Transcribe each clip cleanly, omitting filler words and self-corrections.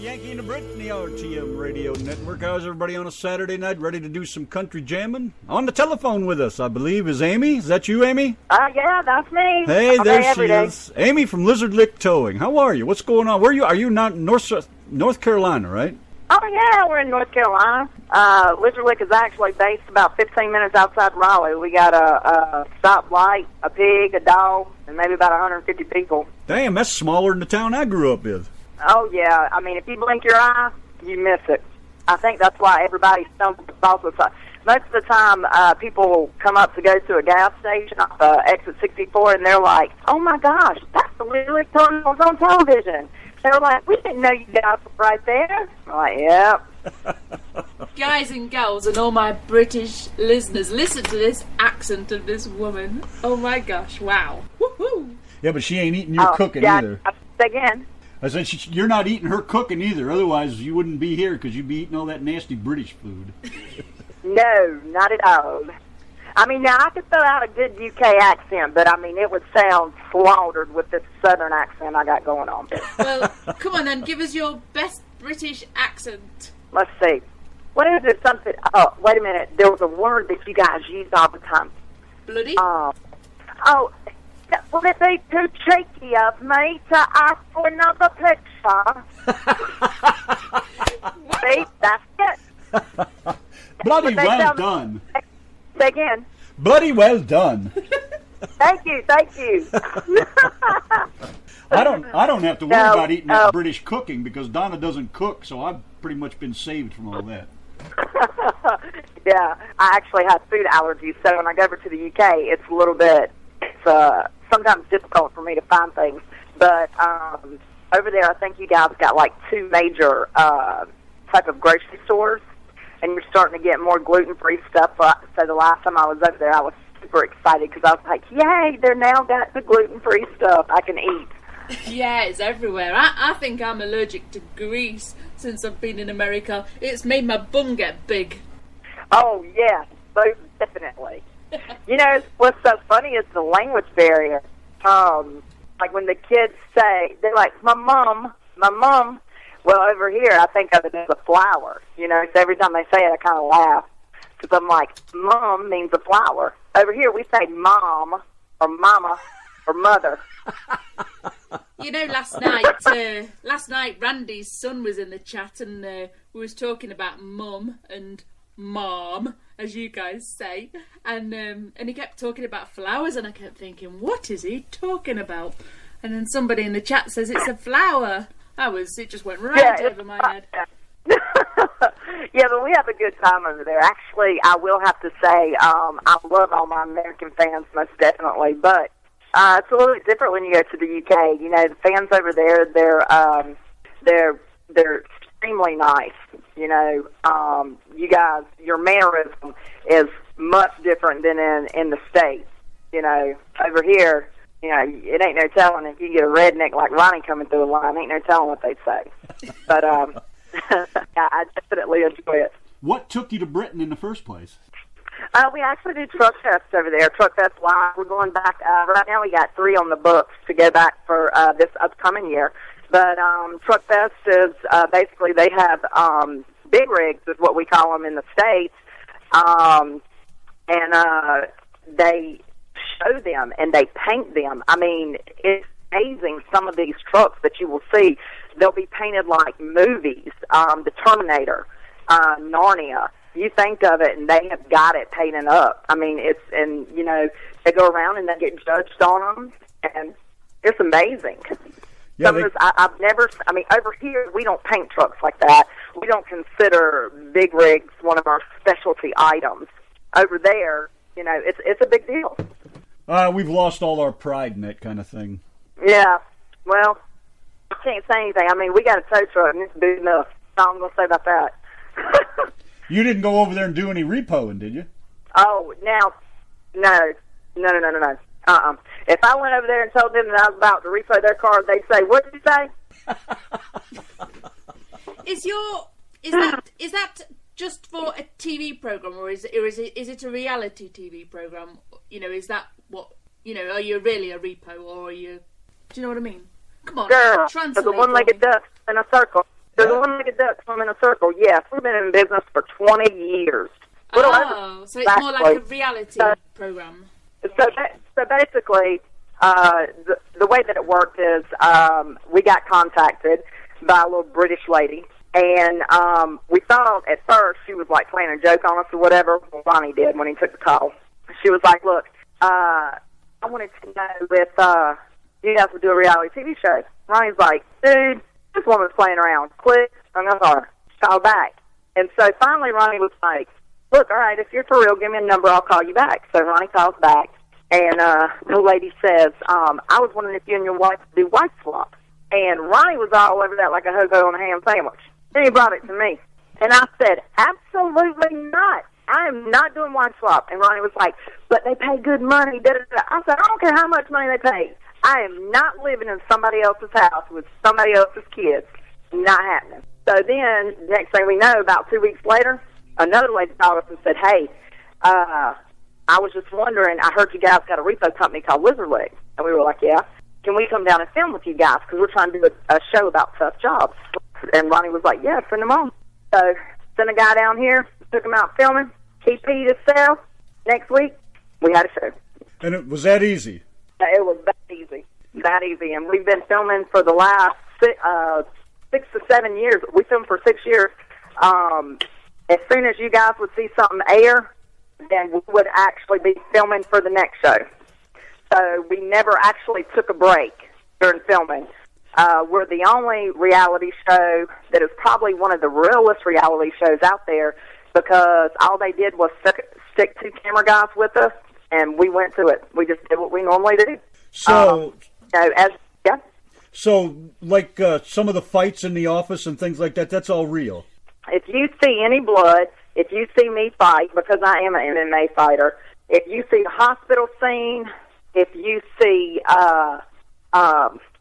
Yankee and the Brit and the RTM Radio Network. How's everybody on a Saturday night ready to do some country jamming? On the telephone with us, I believe, is Amy. Is that you, Amy? Yeah, that's me. Hey, there she is. Amy from Lizard Lick Towing. How are you? What's going on? Where are you? Are you not in North Carolina, right? Oh, yeah, we're in North Carolina. Lizard Lick is actually based about 15 minutes outside Raleigh. We got a stoplight, a pig, a dog, and maybe about 150 people. Damn, that's smaller than the town I grew up with. Oh, yeah. I mean, if you blink your eye, you miss it. I think that's why everybody stumbles across the side. Most of the time, people come up to go to a gas station off exit 64, and they're like, oh, my gosh, that's the Lizard Lick Towing on television. They were like, we didn't know you guys were right there. I'm like, yep. Guys and girls and all my British listeners, listen to this accent of this woman. Oh, my gosh, wow. Woohoo! Yeah, but she ain't eating your cooking either. Again. I said, you're not eating her cooking either. Otherwise, you wouldn't be here because you'd be eating all that nasty British food. No, not at all. I mean, now, I could throw out a good UK accent, but, I mean, it would sound slaughtered with this southern accent I got going on. Well, come on then, give us your best Brititic accent. Let's see. What is it? Something... Oh, wait a minute. There was a word that you guys use all the time. Bloody? Would it be too cheeky of me to ask for another picture? See, that's it. Bloody well done. Say again. Bloody well done. Thank you. I don't have to worry about eating that British cooking because Donna doesn't cook, so I've pretty much been saved from all that. Yeah, I actually have food allergies, so when I go over to the UK, it's a little bit, sometimes difficult for me to find things. But over there, I think you guys got like two major type of grocery stores, and you're starting to get more gluten-free stuff. So the last time I was over there, I was super excited because I was like, yay, they're now got the gluten-free stuff I can eat. Yeah, it's everywhere. I think I'm allergic to grease since I've been in America. It's made my bum get big. Oh, yes, most definitely. You know, what's so funny is the language barrier. Like when the kids say, they're like, my mom. Well, over here, I think of it as a flower. You know, so every time they say it, I kind of laugh. Because I'm like, mom means a flower. Over here, we say mom, or mama, or mother. You know, last night, Randy's son was in the chat, and we was talking about mum and mom, as you guys say, and he kept talking about flowers, and I kept thinking, what is he talking about? And then somebody in the chat says it's a flower. It just went right over my head. Yeah, but we have a good time over there. Actually, I will have to say, I love all my American fans, most definitely, but it's a little bit different when you go to the UK. You know, the fans over there, they're extremely nice. You know, you guys, your mannerism is much different than in the States. You know, over here, you know, it ain't no telling if you get a redneck like Ronnie coming through the line. Ain't no telling what they'd say. But I definitely enjoy it. What took you to Britain in the first place? We actually do Truck Fest over there, Truck Fest Live. We're going back, right now we got 3 on the books to go back for this upcoming year. But Truck Fest is basically they have big rigs is what we call them in the States. And they show them and they paint them. I mean, it's amazing some of these trucks that you will see. They'll be painted like movies, The Terminator, Narnia. You think of it, and they have got it painted up. I mean, and you know, they go around and they get judged on them, and it's amazing. Yeah, I've never, I mean, over here, we don't paint trucks like that. We don't consider big rigs one of our specialty items. Over there, you know, it's a big deal. We've lost all our pride in that kind of thing. Yeah, well, I can't say anything. I mean, we got a tow truck, and it's big enough. That's all I'm going to say about that. You didn't go over there and do any repoing, did you? Oh, now, no. If I went over there and told them that I was about to repo their car, they'd say, "What did you say?" Is that just for a TV program, or is it a reality TV program? You know, is that what, you know? Are you really a repo, or are you? Do you know what I mean? Come on, girl, translate. the one-legged duck in a circle. Does a one-legged duck swim in a circle? Yes, we've been in business for 20 years. Oh, so it's more like a reality program. So basically, the way that it worked is we got contacted by a little British lady, and we thought at first she was like playing a joke on us or whatever. Well, Ronnie did when he took the call. She was like, "Look, I wanted to know if you guys would do a reality TV show." Ronnie's like, "Dude, this woman's playing around." Click, hung up on her. Call back. And so finally Ronnie was like, "Look, all right, if you're for real, give me a number, I'll call you back." So Ronnie calls back, and the lady says, "I was wondering if you and your wife could do wife swap." And Ronnie was all over that like a ho-ho on a ham sandwich. Then he brought it to me. And I said, "Absolutely not. I am not doing wife swap." And Ronnie was like, "But they pay good money." Da, da, da. I said, "I don't care how much money they pay. I am not living in somebody else's house with somebody else's kids. Not happening." So then, next thing we know, about 2 weeks later, another lady called us and said, "Hey, I was just wondering, I heard you guys got a repo company called Lizard Leg." And we were like, "Yeah. Can we come down and film with you guys? Because we're trying to do a show about tough jobs." And Ronnie was like, "Yeah, send them on." So sent a guy down here, took him out filming. He peed himself. Next week, we had a show. And it was that easy? It was that easy. That easy. And we've been filming for the last 6 to 7 years. We filmed for 6 years. As soon as you guys would see something air, then we would actually be filming for the next show. So we never actually took a break during filming. We're the only reality show that is probably one of the realest reality shows out there, because all they did was stick 2 camera guys with us, and we went to it. We just did what we normally do. So, yeah. So, like some of the fights in the office and things like that, that's all real? If you see any blood, if you see me fight, because I am an MMA fighter, if you see a hospital scene, if you see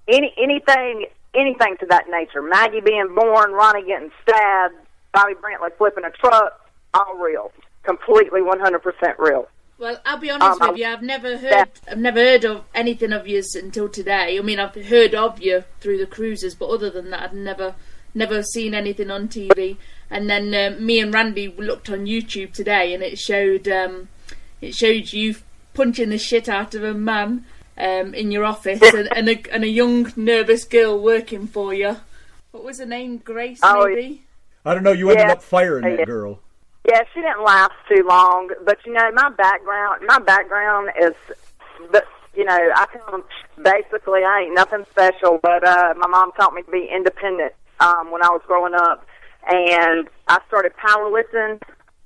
anything to that nature, Maggie being born, Ronnie getting stabbed, Bobby Brantley flipping a truck, all real. Completely 100% real. Well, I'll be honest with you. I've never heard of anything of yours until today. I mean, I've heard of you through the cruises, but other than that, I've never seen anything on TV. And then me and Randy looked on YouTube today, and it showed you punching the shit out of a man in your office, and a young nervous girl working for you. What was her name? Grace, maybe. I don't know. You ended up firing that girl. Yeah, she didn't last too long, but my background is, I come, basically I ain't nothing special, but my mom taught me to be independent when I was growing up, and I started powerlifting.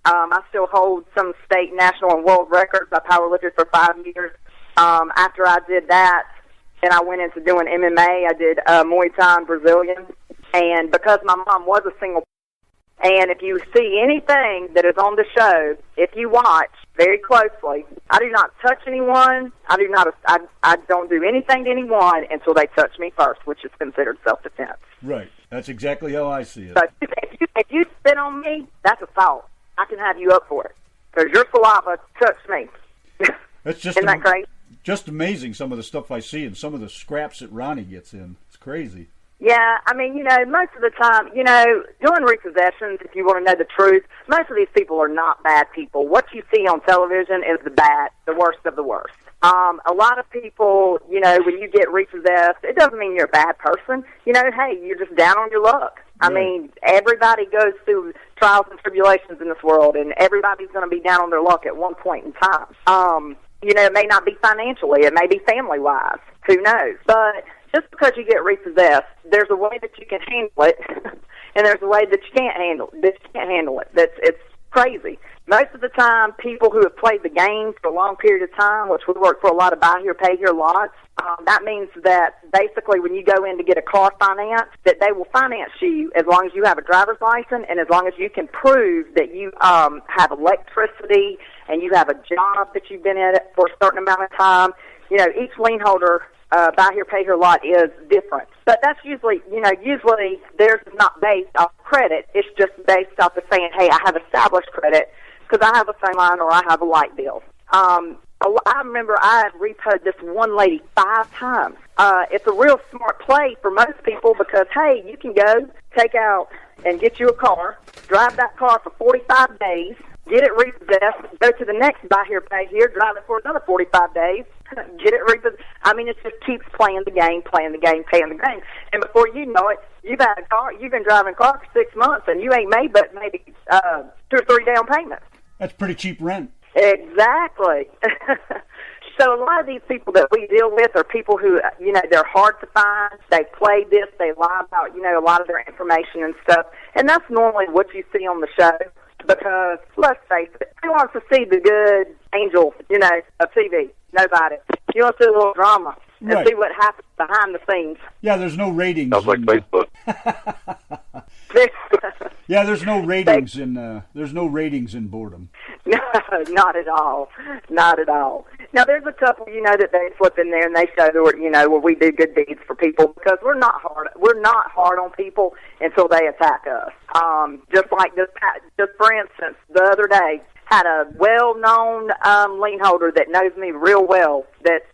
I still hold some state, national, and world records. I powerlifted for 5 years. After I did that, then I went into doing MMA. I did Muay Thai and Brazilian, and because my mom was a single. And if you see anything that is on the show, if you watch very closely, I do not touch anyone. I don't do anything to anyone until they touch me first, which is considered self-defense. Right. That's exactly how I see it. So if you spit on me, that's assault. I can have you up for it because your saliva touched me. That's just Isn't that crazy? Just amazing, some of the stuff I see and some of the scraps that Ronnie gets in. It's crazy. Yeah, I mean, most of the time, doing repossessions, if you want to know the truth, most of these people are not bad people. What you see on television is the worst of the worst. A lot of people, when you get repossessed, it doesn't mean you're a bad person. Hey, you're just down on your luck. I mean, everybody goes through trials and tribulations in this world, and everybody's going to be down on their luck at one point in time. It may not be financially, it may be family-wise. Who knows? But just because you get repossessed, there's a way that you can handle it, and there's a way that you can't handle it. It's crazy. Most of the time, people who have played the game for a long period of time, which we work for a lot of buy here, pay here lots, that means that basically when you go in to get a car financed, that they will finance you as long as you have a driver's license and as long as you can prove that you have electricity and you have a job that you've been in it for a certain amount of time. Each lien holder buy here, pay here lot is different. But that's usually theirs is not based off credit. It's just based off of saying, hey, I have established credit because I have a phone line or I have a light bill. I remember I had repoed this one lady 5 times. it's a real smart play for most people because, hey, you can go take out and get you a car, drive that car for 45 days, get it repossessed, go to the next buy here, pay here, drive it for another 45 days, get it repossessed. I mean, it just keeps paying the game, paying the game. And before you know it, you've had a car, you've been driving a car for 6 months, and you ain't made but maybe 2 or 3 down payments. That's pretty cheap rent. Exactly. So a lot of these people that we deal with are people who, they're hard to find. They play this. They lie about, a lot of their information and stuff. And that's normally what you see on the show because, let's face it, who wants to see the good angel, of TV? Nobody. You want to see a little drama and see what happens behind the scenes. Yeah, there's no ratings. Sounds like Facebook. Yeah, there's no ratings in boredom. No, not at all. Not at all. Now, there's a couple, that they slip in there and they show that, where we do good deeds for people because we're not hard on people until they attack us. Just like just for instance, the other day, had a well-known lien holder that knows me real well. That's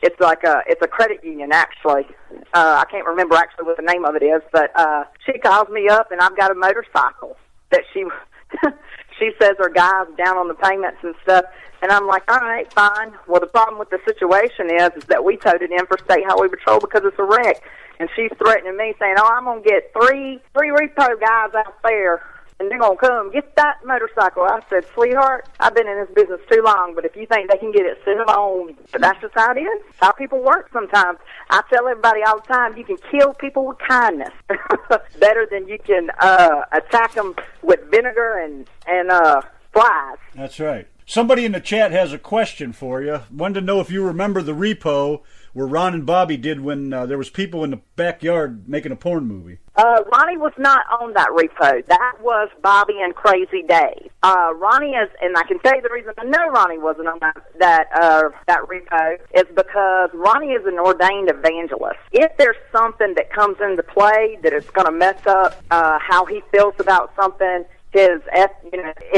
it's a credit union actually. I can't remember actually what the name of it is, but she calls me up and I've got a motorcycle that she she says her guy's down on the payments and stuff. And I'm like, all right, fine. Well, the problem with the situation is that we towed it in for State Highway Patrol because it's a wreck. And she's threatening me, saying, oh, I'm going to get three repo guys out there, and they're going to come get that motorcycle. I said, sweetheart, I've been in this business too long, but if you think they can get it, send them on. But that's just how it is. How people work sometimes. I tell everybody all the time, you can kill people with kindness better than you can attack them with vinegar and flies. That's right. Somebody in the chat has a question for you. Wanted to know if you remember the repo where Ron and Bobby did when there was people in the backyard making a porn movie. Ronnie was not on that repo. That was Bobby and Crazy Dave. Ronnie is, and I can tell you the reason I know Ronnie wasn't on that repo is because Ronnie is an ordained evangelist. If there's something that comes into play that is going to mess up how he feels about something, if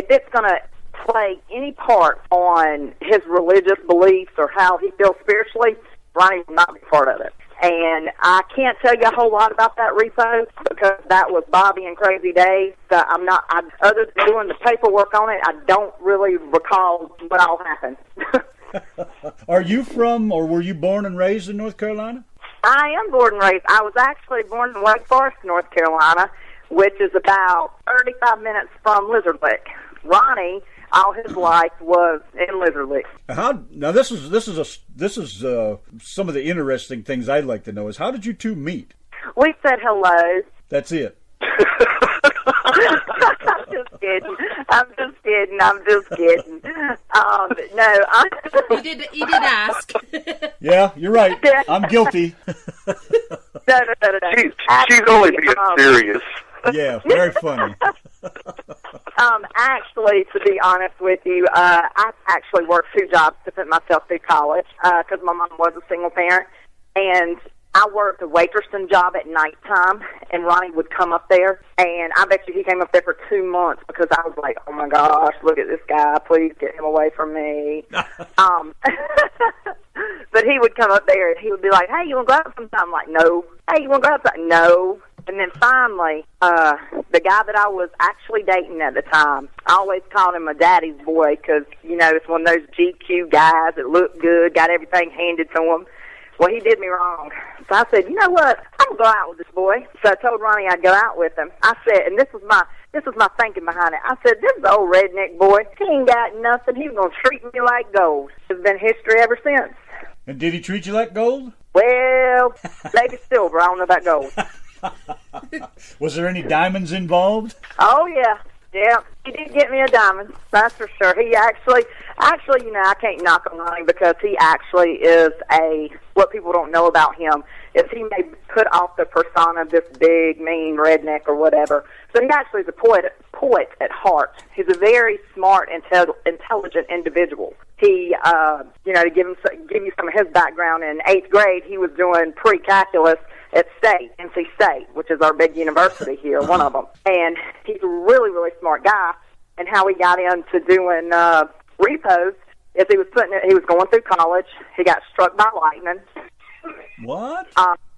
it's going to play any part on his religious beliefs or how he feels spiritually, Ronnie will not be part of it. And I can't tell you a whole lot about that repo because that was Bobby and Crazy Dave. So other than doing the paperwork on it, I don't really recall what all happened. Are you from, or were you born and raised in North Carolina? I am born and raised. I was actually born in Wake Forest, North Carolina, which is about 35 minutes from Lizard Lick. Ronnie, all his life was in Lizard Lick. Now this is some of the interesting things I'd like to know is how did you two meet? We said hello. That's it. I'm just kidding. No, He did ask. Yeah, you're right. I'm guilty. No. She's only being serious. Yeah, very funny. Actually, to be honest with you, I actually worked 2 jobs to put myself through college because my mom was a single parent, and I worked a waitressing job at nighttime, and Ronnie would come up there, and I bet you he came up there for 2 months because I was like, oh my gosh, look at this guy, please get him away from me. But he would come up there, and he would be like, hey, you want to go out sometime? I'm like, no. Hey, you want to go outside? No. And then finally, the guy that I was actually dating at the time, I always called him a daddy's boy because, it's one of those GQ guys that looked good, got everything handed to him. Well, he did me wrong. So I said, you know what? I'm going to go out with this boy. So I told Ronnie I'd go out with him. I said, and this was my thinking behind it. I said, this old redneck boy, he ain't got nothing. He's going to treat me like gold. It's been history ever since. And did he treat you like gold? Well, maybe silver. I don't know about gold. Was there any diamonds involved? Oh, yeah. Yeah, he did get me a diamond, that's for sure. He actually, I can't knock on Ronnie because he actually is what people don't know about him is he may put off the persona of this big, mean redneck or whatever. So he actually is a poet at heart. He's a very smart, intelligent individual. He, to give you some of his background, in 8th grade, he was doing pre-calculus at NC State, which is our big university here, one of them. And he's a really, really smart guy. And how he got into doing repos is he was going through college. He got struck by lightning, What?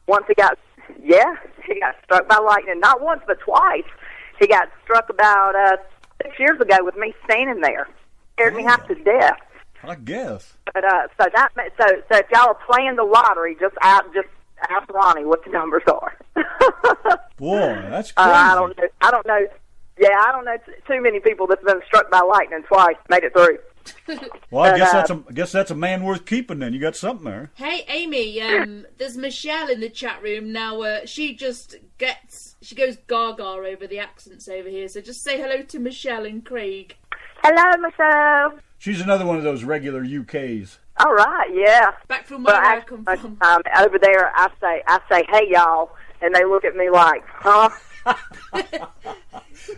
Once he got struck by lightning. Not once, but twice. He got struck about 6 years ago with me standing there. Scared me half to death. I guess. But so if y'all are playing the lottery, just ask Ronnie what the numbers are. Boy, that's crazy. I don't know. Yeah, I don't know too many people that's been struck by lightning twice made it through. Well, I guess that's a man worth keeping. Then you got something there. Hey, Amy, there's Michelle in the chat room now. She goes gaga over the accents over here. So just say hello to Michelle and Craig. Hello, Michelle. She's another one of those regular UKs. All right, yeah. Back from where I come from. Over there, I say, hey, y'all, and they look at me like, huh?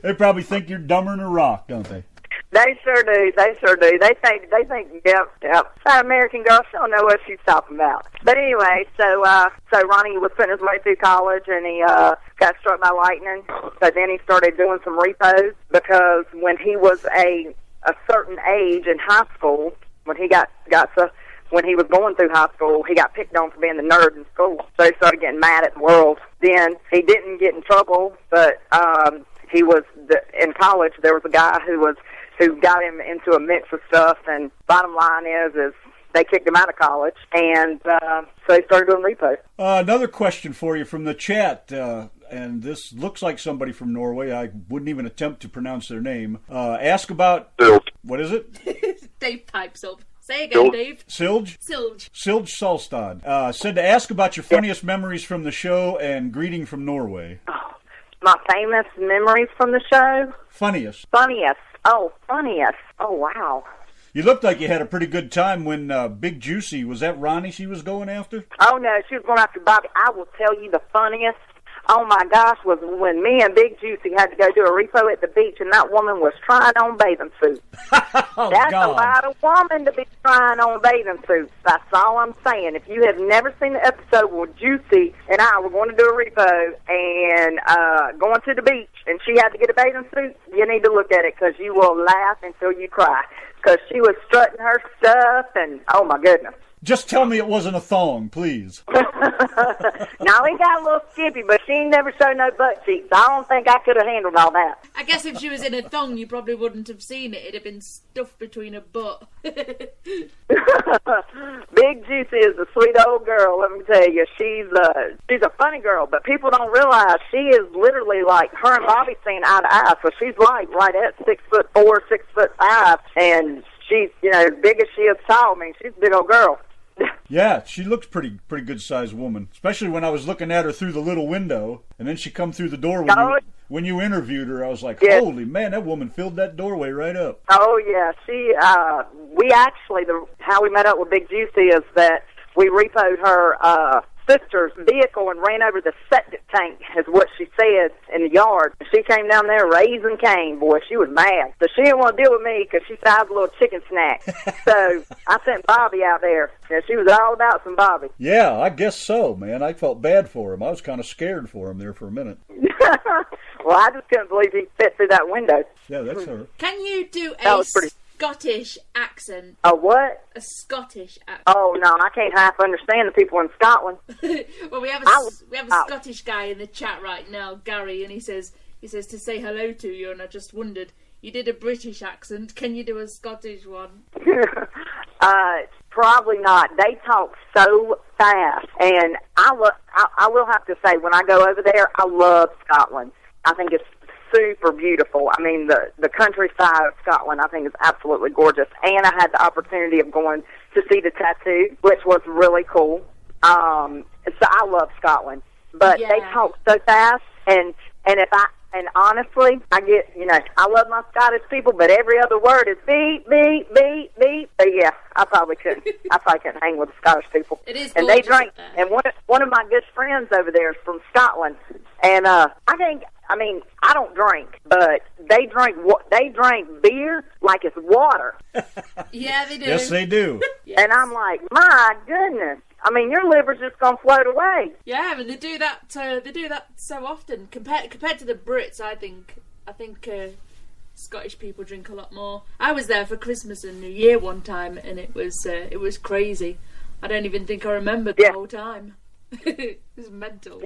They probably think you're dumber than a rock, don't they? They sure do. They think, yep. That American girl, she don't know what she's talking about. But anyway, so Ronnie was putting his way through college, and he got struck by lightning. So then he started doing some repos, because when he was a certain age in high school, when he when he was going through high school, he got picked on for being the nerd in school. So he started getting mad at the world. Then he didn't get in trouble, but he was in college. There was a guy who got him into a mix of stuff, and bottom line is they kicked him out of college, and so he started doing repos. Another question for you from the chat, and this looks like somebody from Norway. I wouldn't even attempt to pronounce their name. Ask about... What is it? Dave pipes up. Say again, Dave. Silge Solstad. Said to ask about your funniest memories from the show and greeting from Norway. Oh, my famous memories from the show? Funniest. Oh, funniest. Oh, wow. You looked like you had a pretty good time when Big Juicy, was that Ronnie she was going after? Oh, no, she was going after Bobby. I will tell you the funniest, oh my gosh, was when me and Big Juicy had to go do a repo at the beach, and that woman was trying on bathing suits. That's God. A lot of woman to be trying on bathing suits. That's all I'm saying. If you have never seen the episode where Juicy and I were going to do a repo and going to the beach, and she had to get a bathing suit, you need to look at it, because you will laugh until you cry. Because she was strutting her stuff, and oh my goodness. Just tell me it wasn't a thong, please. Now, he got a little skippy, but she ain't never showed no butt cheeks. I don't think I could have handled all that. I guess if she was in a thong, you probably wouldn't have seen it. It'd have been stuffed between her butt. Big Juicy is a sweet old girl, let me tell you. She's a funny girl, but people don't realize she is literally like her and Bobby seeing eye to eye. So she's like right at 6'4", 6'5", and she's, as big as she is tall. I mean, she's a big old girl. Yeah, she looks pretty good sized woman. Especially when I was looking at her through the little window, and then she come through the door when you interviewed her. I was like, holy man, that woman filled that doorway right up. Oh yeah, we actually, how we met up with Big Juicy is that we repoed her sister's vehicle and ran over the septic tank, is what she said, in the yard. She came down there raising Cain, boy. She was mad. So she didn't want to deal with me because she said I was a little chicken snack. So I sent Bobby out there, and she was all about some Bobby. Yeah, I guess so, man. I felt bad for him. I was kind of scared for him there for a minute. Well, I just couldn't believe he fit through that window. Yeah, that's her. Can you do a Scottish accent? A what? A Scottish accent. Oh no, I can't half understand the people in Scotland. Well, we have a Scottish guy in the chat right now, Gary, and he says to say hello to you, and I just wondered, you did a British accent. Can you do a Scottish one? Probably not. They talk so fast, and I will have to say, when I go over there, I love Scotland. I think it's super beautiful. I mean, the countryside of Scotland, I think, is absolutely gorgeous. And I had the opportunity of going to see the tattoo, which was really cool. So I love Scotland, but they talk so fast, and honestly, I get, I love my Scottish people, but every other word is beep, beep, beep, beep. But yeah, I probably couldn't hang with the Scottish people. It is, and they drink. And one of my good friends over there is from Scotland, and I don't drink, but they drink beer like it's water. Yeah, they do. Yes, they do. Yes. And I'm like, my goodness. I mean, your liver's just gonna float away. Yeah, and they do that so often. Compared to the Brits, I think Scottish people drink a lot more. I was there for Christmas and New Year one time, and it was crazy. I don't even think I remembered the whole time. It was mental.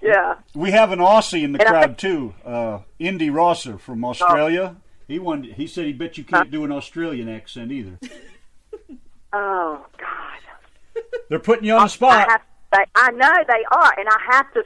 Yeah. We have an Aussie in the crowd too, Indy Rosser from Australia. He said he bet you can't do an Australian accent either. Oh God. They're putting you on the spot. I know they are, and I have to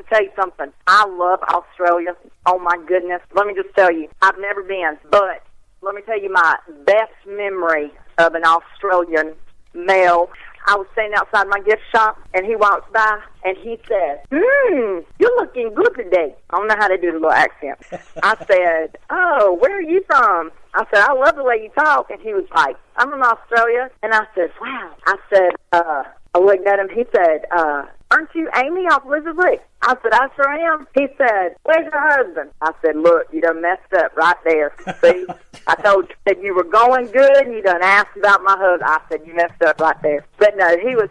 tell you something. I love Australia. Oh my goodness. Let me just tell you, I've never been, but let me tell you my best memory of an Australian male. I was standing outside my gift shop, and he walks by, and he said, you're looking good today. I don't know how to do the little accent. I said, oh, where are you from? I said, I love the way you talk. And he was like, I'm from Australia. And I said, wow. I said, I looked at him. He said, aren't you Amy off Lizard Lick? I said, I sure am. He said, where's your husband? I said, look, you done messed up right there. See, I told you that you were going good, and you done asked about my husband. I said, you messed up right there. But no, he was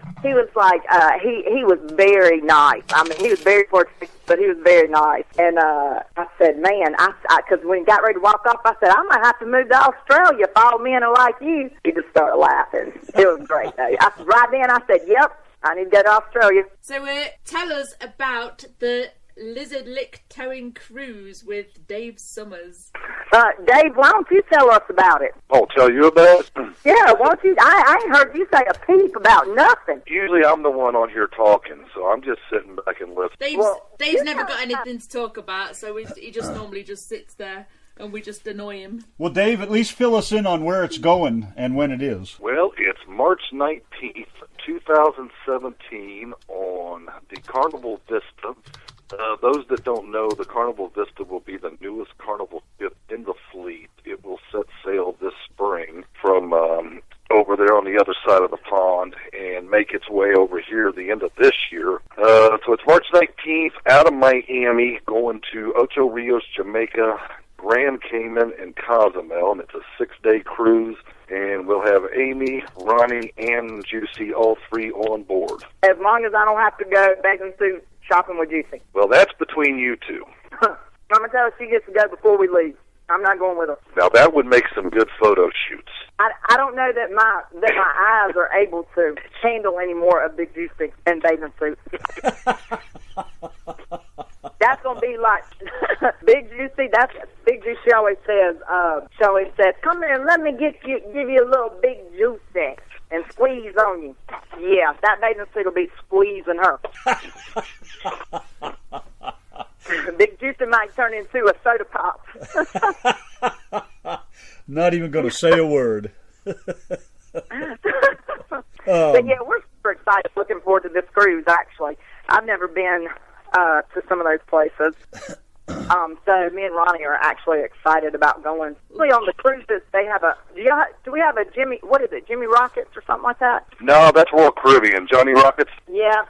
like, he was very nice. I mean, he was very Portuguese, but he was very nice. And I said, man, because when he got ready to walk off, I said, I might have to move to Australia if all men are like you. He just started laughing. It was great, though. Right then, I said, yep. I need to go to Australia. So tell us about the Lizard Lick towing cruise with Dave Summers. Dave, why don't you tell us about it? I'll tell you about it. Yeah, why don't you? I ain't heard you say a peep about nothing. Usually I'm the one on here talking, so I'm just sitting back and listening. Dave's never got anything to talk about, so he just normally just sits there. And we just annoy him. Well, Dave, at least fill us in on where it's going and when it is. Well, it's March 19th, 2017 on the Carnival Vista. Those that don't know, the Carnival Vista will be the newest carnival ship in the fleet. It will set sail this spring from over there on the other side of the pond and make its way over here at the end of this year. So it's March 19th out of Miami, going to Ocho Rios, Jamaica, Grand Cayman, and Cozumel, and it's a 6-day cruise, and we'll have Amy, Ronnie, and Juicy, all three on board. As long as I don't have to go bathing suit shopping with Juicy. Well, that's between you two. I'm going to tell her she gets to go before we leave. I'm not going with her. Now, that would make some good photo shoots. I don't know that my eyes are able to handle any more of Big Juicy and bathing suit. That's gonna be like Big Juicy. That's Big Juicy. She always says, "Come here, let me give you a little Big Juicy and squeeze on you." Yeah, that bathing suit will be squeezing her. Big Juicy might turn into a soda pop. Not even going to say a word. But yeah, we're super excited. Looking forward to this cruise. Actually, I've never been to some of those places. So me and Ronnie are actually excited about going. Really on the cruises, they have a. Do we have a Jimmy? What is it? Jimmy Rockets or something like that? No, that's Royal Caribbean. Johnny Rockets. Yeah.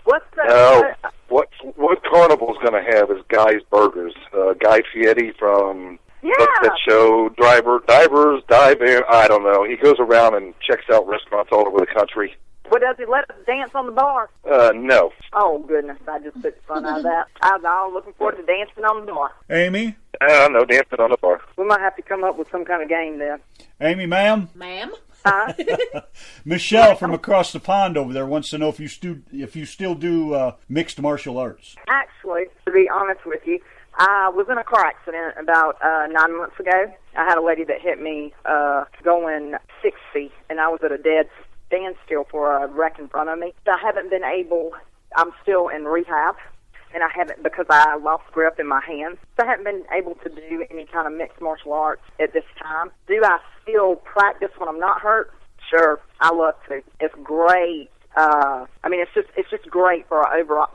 What's the? No, what Carnival's going to have is Guy's Burgers. Guy Fieri from that show, Divers, Dive In. I don't know. He goes around and checks out restaurants all over the country. What, does he let us dance on the bar? No. Oh, goodness. I just took fun out of that. I was all looking forward to dancing on the bar. Amy? No, dancing on the bar. We might have to come up with some kind of game then. Amy, ma'am? Ma'am? Michelle from across the pond over there wants to know if you still do mixed martial arts. Actually, to be honest with you, I was in a car accident about 9 months ago. I had a lady that hit me going 60, and I was at a dead standstill for a wreck in front of me. I haven't been able, I'm still in rehab, and I haven't, because I lost grip in my hands. So I haven't been able to do any kind of mixed martial arts at this time. Do I still practice when I'm not hurt? Sure, I love to. It's great. It's just great for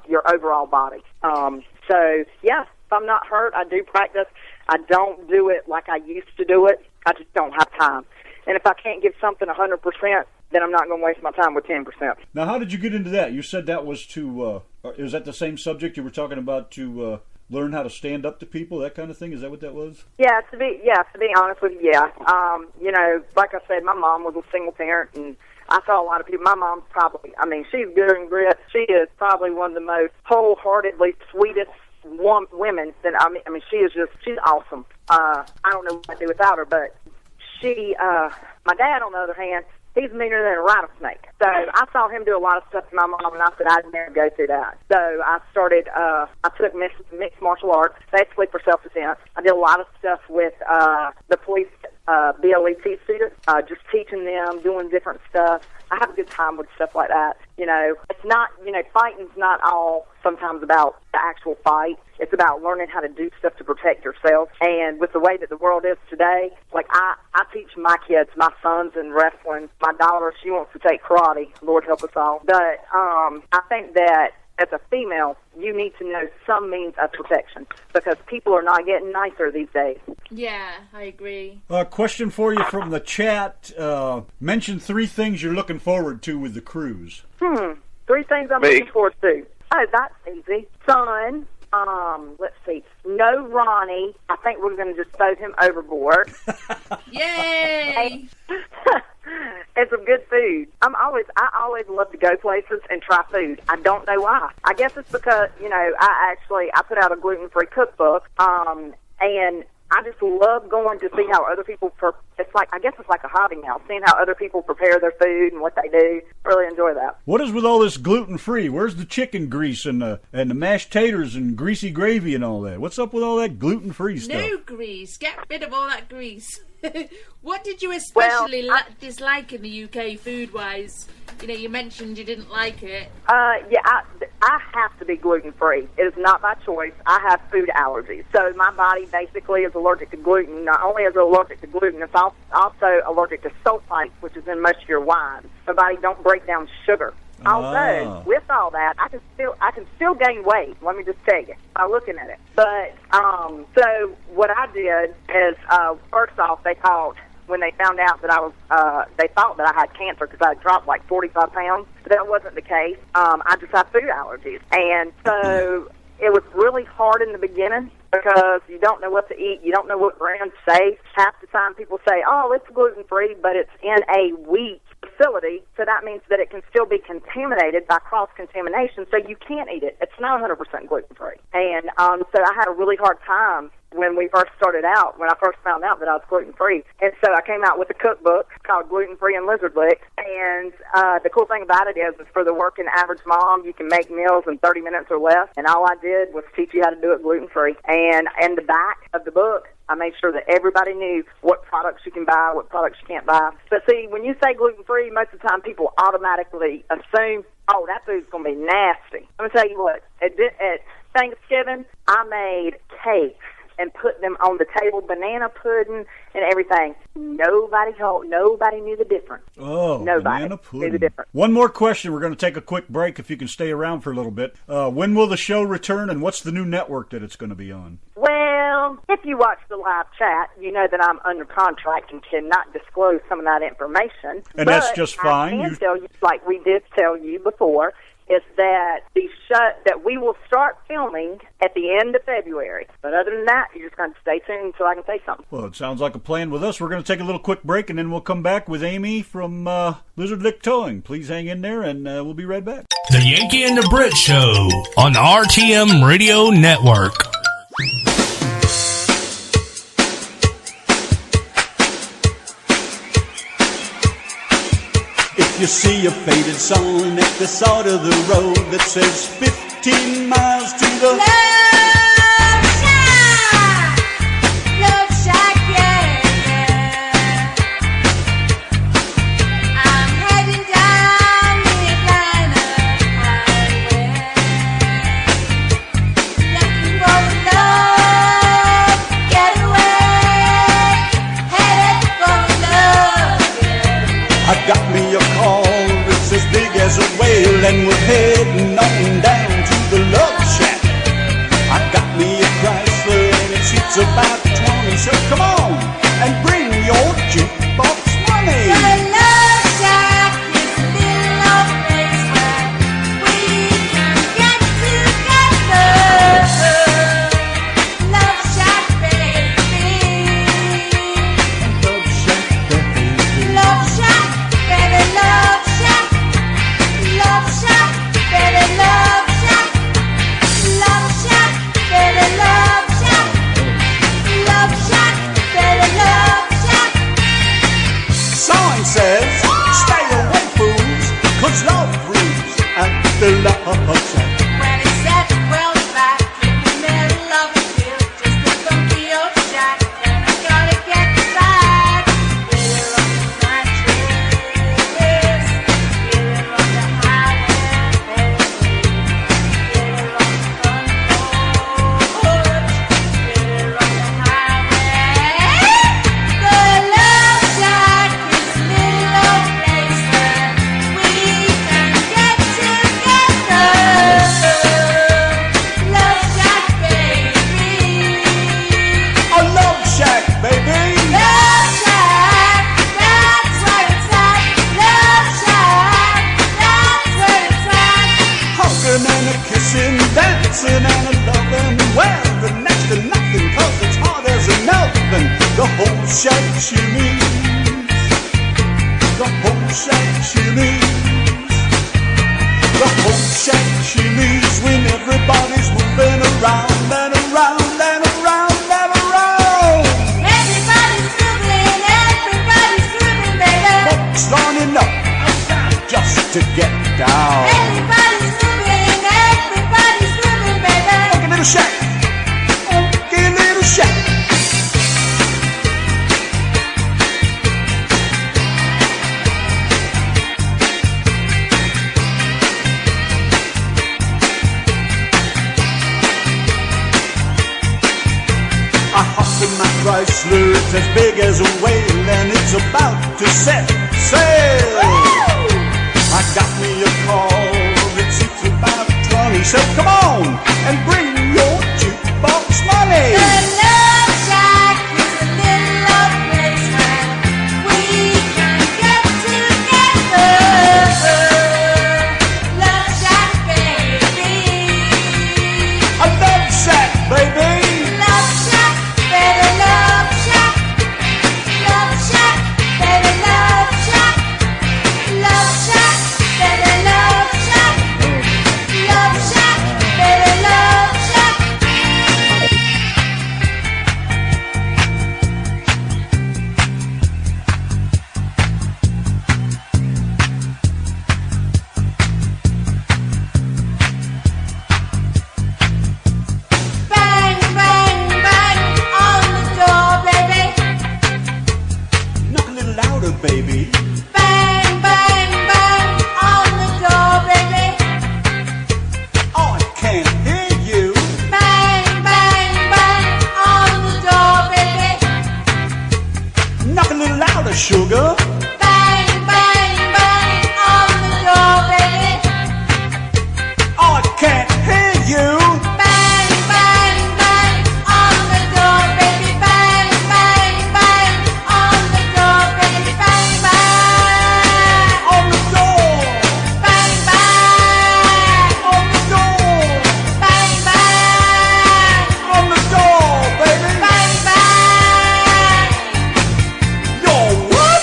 your overall body. So yeah, if I'm not hurt, I do practice. I don't do it like I used to do it. I just don't have time. And if I can't give something 100%, then I'm not going to waste my time with 10%. Now, how did you get into that? You said that was to, is that the same subject you were talking about, to learn how to stand up to people, that kind of thing? Is that what that was? Yeah, to be honest with you, yeah. Like I said, my mom was a single parent, and I saw a lot of people. My mom's probably, she's good and grit. She is probably one of the most wholeheartedly sweetest women that, she's awesome. I don't know what I'd do without her, but she, my dad, on the other hand, he's meaner than a rattlesnake. So I saw him do a lot of stuff to my mom, and I said I'd never go through that. So I started, I took mixed martial arts, basically for self-defense. I did a lot of stuff with the police BLET students, just teaching them, doing different stuff. I have a good time with stuff like that. You know, it's not, you know, fighting's not all sometimes about the actual fight. It's about learning how to do stuff to protect yourself. And with the way that the world is today, like I teach my kids, my son's in wrestling. My daughter, she wants to take karate. Lord help us all. But I think that as a female, you need to know some means of protection because people are not getting nicer these days. Yeah, I agree. Question for you from the chat. Mention 3 things you're looking forward to with the cruise. 3 things I'm looking forward to. Oh, that's easy. Sun. Let's see. No Ronnie. I think we're going to just throw him overboard. Yay! And some good food. I always love to go places and try food. I don't know why. I guess it's because, you know, I put out a gluten-free cookbook, and I just love going to see how other people, I guess it's like a hobby now, seeing how other people prepare their food and what they do. I really enjoy that. What is with all this gluten-free? Where's the chicken grease and the mashed taters and greasy gravy and all that? What's up with all that gluten-free stuff? No grease. Get rid of all that grease. What did you especially dislike in the UK food-wise? You know, you mentioned you didn't like it. Yeah, I have to be gluten-free. It is not by choice. I have food allergies. So my body basically is allergic to gluten. Not only is it allergic to gluten, it's also allergic to sulfites, which is in most of your wines. My body don't break down sugar. Although, with all that, I can still gain weight, let me just tell you, by looking at it. But, so what I did is, first off, when they found out that they thought that I had cancer because I had dropped like 45 pounds, but that wasn't the case. I just have food allergies. And so it was really hard in the beginning because you don't know what to eat. You don't know what brand's safe. Half the time people say, oh, it's gluten-free, but it's in a wheat facility, so that means that it can still be contaminated by cross-contamination, so you can't eat it. It's not 100% gluten-free. And so I had a really hard time when we first started out, when I first found out that I was gluten-free. And so I came out with a cookbook called Gluten-Free and Lizard Lick. And the cool thing about it is for the working average mom, you can make meals in 30 minutes or less. And all I did was teach you how to do it gluten-free. And in the back of the book, I made sure that everybody knew what products you can buy, what products you can't buy. But see, when you say gluten-free, most of the time people automatically assume, oh, that food's going to be nasty. I'm going to tell you what, at Thanksgiving, I made cakes and put them on the table, banana pudding and everything. Nobody knew the difference. Oh, nobody banana pudding. knew the difference. One more question. We're going to take a quick break if you can stay around for a little bit. When will the show return, and what's the new network that it's going to be on? Well, if you watch the live chat, you know that I'm under contract and cannot disclose some of that information. And that's just fine. I can tell you, like we did tell you before, is that that we will start filming at the end of February. But other than that, you're just going to stay tuned until I can say something. Well, it sounds like a plan with us. We're going to take a little quick break, and then we'll come back with Amy from Lizard Lick Towing. Please hang in there, and we'll be right back. The Yankee and the Brit Show on the RTM Radio Network. You see a faded sign at the side of the road that says 15 miles to the Love Shack! Love Shack, yeah. I'm heading down the Atlanta highway, looking for a love getaway, headed for love getaway. I got me a car that's as big as a whale, and we're heading on down to the Love Shack. I got me a Chrysler and it seats about 20, so come on and bring your jukebox money. The Love Shack is a little old place where we can get together. Love Shack, baby. Love Shack, baby. Love Shack, baby, Love Shack. Love Shack, baby, Love Shack. Love Shack, baby, Love Shack. in my Chrysler, it's as big as a whale, and it's about to set sail. I got me a car that seats about 20, so come on and bring your jukebox money. The Love Shack is a little old place where we can get together. Love Shack, baby. A love shack, baby. Love Shack, baby, Love Shack. Love Shack, baby, Love Shack. Love Shack, baby, Love Shack. Love Shack, baby, Love Shack. Bang, bang, bang on the door, baby. Knock a little louder, baby. Bang, bang, bang on the door, baby. Oh, I can't hear you. Bang, bang, bang on the door, baby. Knock a little louder, sugar. Bang, bang, bang on the door, baby. Oh, I can't hear you. Bang, bang, bang on the door, baby. Bang, bang, bang on the door, baby. Bang, bang. On the door. Bang, bang. On the door. Bang, bang. On the door, baby. Bang, bang. You're what?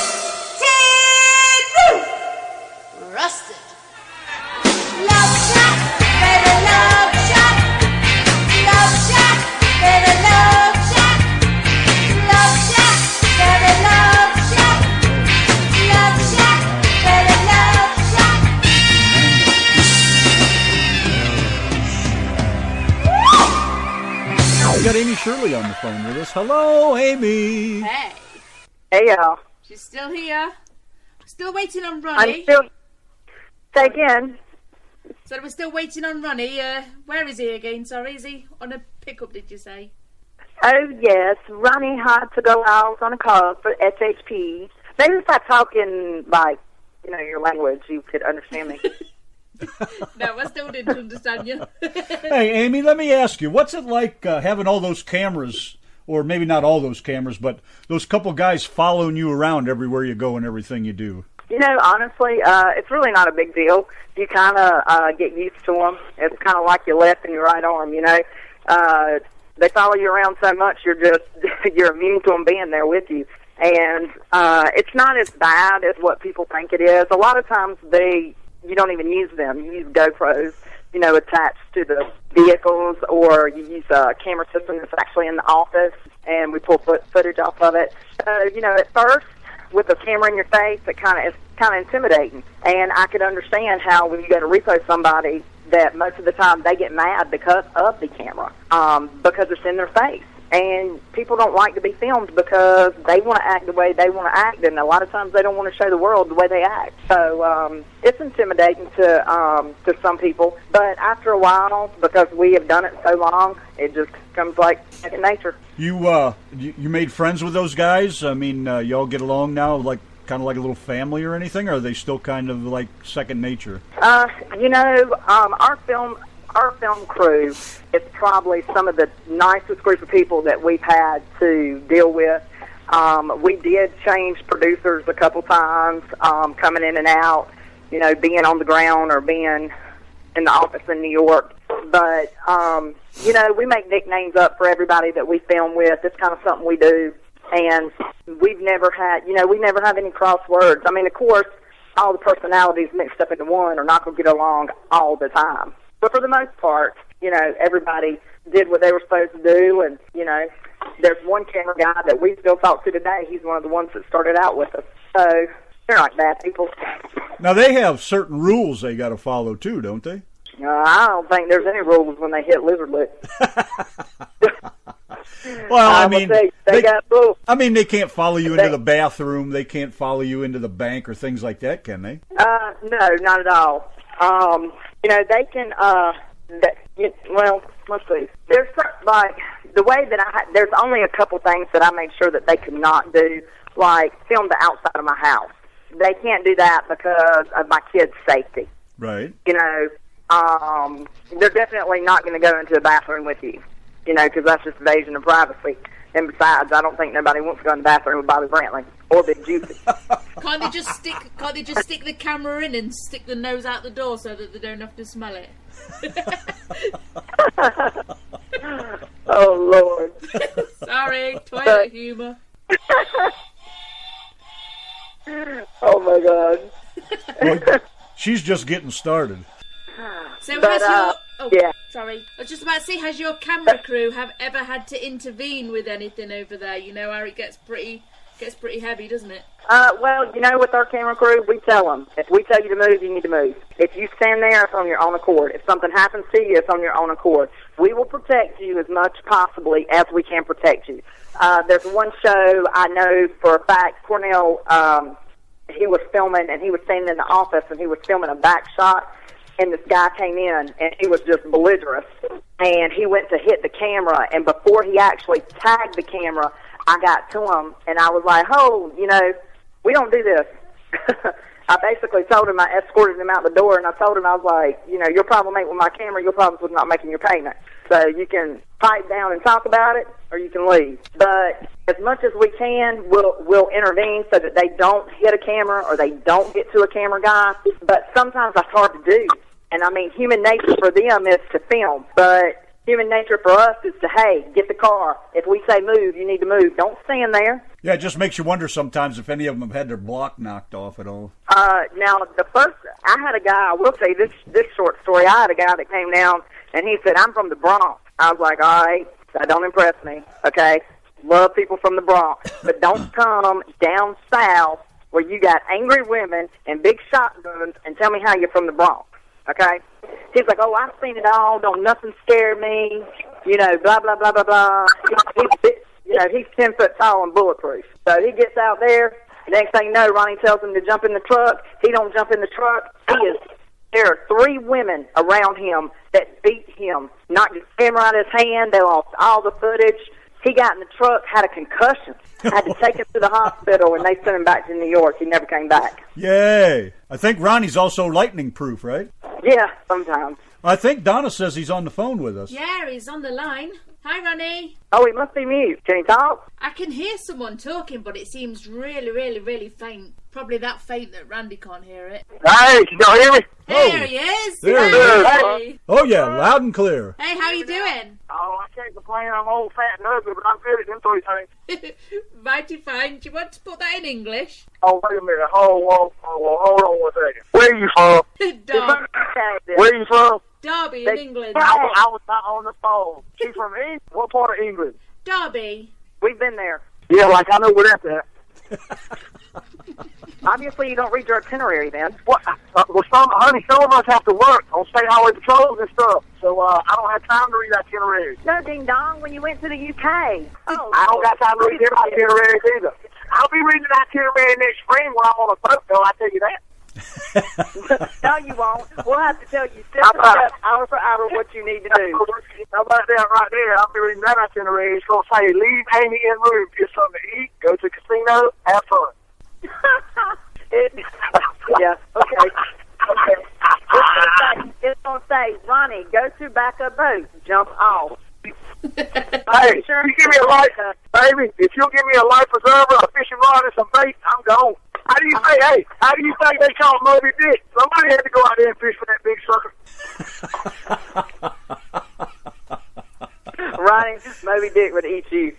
Tin roof. Rusted. Love Shack, baby, Love Shack. Love Shack, baby, Love Shack. Love Shack, baby, Love Shack. Love Shack, baby, Love Shack. We got Amy Shirley on the phone with us. Hello, Amy. Hey, Hey, y'all. she's still here. Still waiting on I'm Ronnie. still. Say again. So we're still waiting on Ronnie. Where is he again? Sorry, is he on a pickup? Did you say? Oh, yes. Ronnie had to go out on a call for SHP. Maybe if I talk in, like, your language, you could understand me. No, I still didn't understand you. Hey, Amy, let me ask you, what's it like having all those cameras, or maybe not all those cameras, but those couple guys following you around everywhere you go and everything you do? Honestly, it's really not a big deal. You kind of get used to them. It's kind of like your left and your right arm, They follow you around so much, you're immune to them being there with you. And it's not as bad as what people think it is. A lot of times you don't even use them. You use GoPros, attached to the vehicles, or you use a camera system that's actually in the office, and we pull footage off of it. At first, with a camera in your face, it's kind of intimidating. And I could understand how when you go to repo somebody, that most of the time they get mad because of the camera, because it's in their face. And people don't like to be filmed because they want to act the way they want to act, and a lot of times they don't want to show the world the way they act. So it's intimidating to some people. But after a while, because we have done it so long, it just comes like second nature. You made friends with those guys? I mean, y'all get along now, like kind of like a little family or anything? Or are they still kind of like second nature? Our film crew is probably some of the nicest group of people that we've had to deal with. We did change producers a couple times, coming in and out, being on the ground or being in the office in New York. But, we make nicknames up for everybody that we film with. It's kind of something we do. And we've never had, we never have any crosswords. I mean, of course, all the personalities mixed up into one are not going to get along all the time. But for the most part, everybody did what they were supposed to do. And, there's one camera guy that we still talk to today. He's one of the ones that started out with us. So they're not bad people. Now, they have certain rules they got to follow, too, don't they? I don't think there's any rules when they hit lizard lick. Well, I mean, they got rules. I mean, they can't follow you into the bathroom. They can't follow you into the bank or things like that, can they? No, not at all. They can. Well, let's see. There's like the way that there's only a couple things that I made sure that they could not do, like film the outside of my house. They can't do that because of my kids' safety. Right. You know, they're definitely not going to go into the bathroom with you, you know, because that's just invasion of privacy. And besides, I don't think nobody wants to go in the bathroom with Bobby Brantley or Big Juicy. Can't they just stick the camera in and stick the nose out the door so that they don't have to smell it? Oh, Lord. Sorry, toilet humour. Oh, my God. Well, she's just getting started. So But, yeah. Sorry. I was just about to say, has your camera crew ever had to intervene with anything over there? You know how it gets pretty heavy, doesn't it? Well, you know, with our camera crew, we tell them, if we tell you to move, you need to move. If you stand there, it's on your own accord. If something happens to you, it's on your own accord. We will protect you as much possibly as we can protect you. There's one show I know for a fact, Cornell, he was filming, and he was standing in the office, and he was filming a back shot, and this guy came in, and he was just belligerent, and he went to hit the camera, and before he actually tagged the camera, I got to him, and I was like, oh, you know, we don't do this. I basically told him, I escorted him out the door, and I told him, I was like, you know, your problem ain't with my camera, your problem's with not making your payment. So you can pipe down and talk about it, or you can leave. But as much as we can, we'll intervene so that they don't hit a camera or they don't get to a camera guy. But sometimes that's hard to do. And, I mean, human nature for them is to film. But human nature for us is to, hey, get the car. If we say move, you need to move. Don't stand there. Yeah, it just makes you wonder sometimes if any of them have had their block knocked off at all. Now, I had a guy, I will tell you this short story. I had a guy that came down, and he said, I'm from the Bronx. I was like, all right, that don't impress me, okay? Love people from the Bronx, but don't come down south where you got angry women and big shotguns and tell me how you're from the Bronx, okay? He's like, oh, I've seen it all. Don't nothing scare me. You know, blah, blah, blah, blah, blah. He's 10 foot tall and bulletproof. So he gets out there. Next thing you know, Ronnie tells him to jump in the truck. He don't jump in the truck. There are 3 women around him that beat him, knocked his camera out of his hand. They lost all the footage. He got in the truck, had a concussion. Had to take him to the hospital, and they sent him back to New York. He never came back. Yay! I think Ronnie's also lightning-proof, right? Yeah, sometimes. I think Donna says he's on the phone with us. Yeah, he's on the line. Hi, Ronnie. Oh, he must be mute. Can he talk? I can hear someone talking, but it seems really, really, really faint. Probably that faint that Randy can't hear it. Hey, can y'all hear me? There he is. There he is. Oh, yeah, loud and clear. Hey, how you doing? Oh, I can't complain. I'm old, fat, and ugly, but I'm good at them 3 things. Mighty fine. Do you want to put that in English? Oh, wait a minute. Hold on 1 second. Where are you from? Where are you from? Derby in England. I was not on the phone. She's from England? What part of England? Derby. We've been there. Yeah, like I know where that's at. Obviously, you don't read your itinerary then. What? Well, some of us have to work on state highway patrols and stuff, so I don't have time to read itineraries. No, ding dong, when you went to the UK. Oh, I don't got time to read their itineraries either. I'll be reading an itinerary next spring when I'm on a boat, though, I tell you that. No, you won't. We'll have to tell you step by step, hour for hour, what you need to do. How about that right there? I'll be reading that itinerary. It's going to say, leave Amy in room, get something to eat, go to the casino, have fun. Yeah, okay. It's going to say, Ronnie, go to backup boat, jump off. Hey, sure. You give me a life, baby. If you'll give me a life preserver, a fishing rod, and some bait, I'm gone. How do you say, hey, how do you think they call Moby Dick? Somebody had to go out there and fish for that big sucker. Ronnie, Moby Dick would eat you.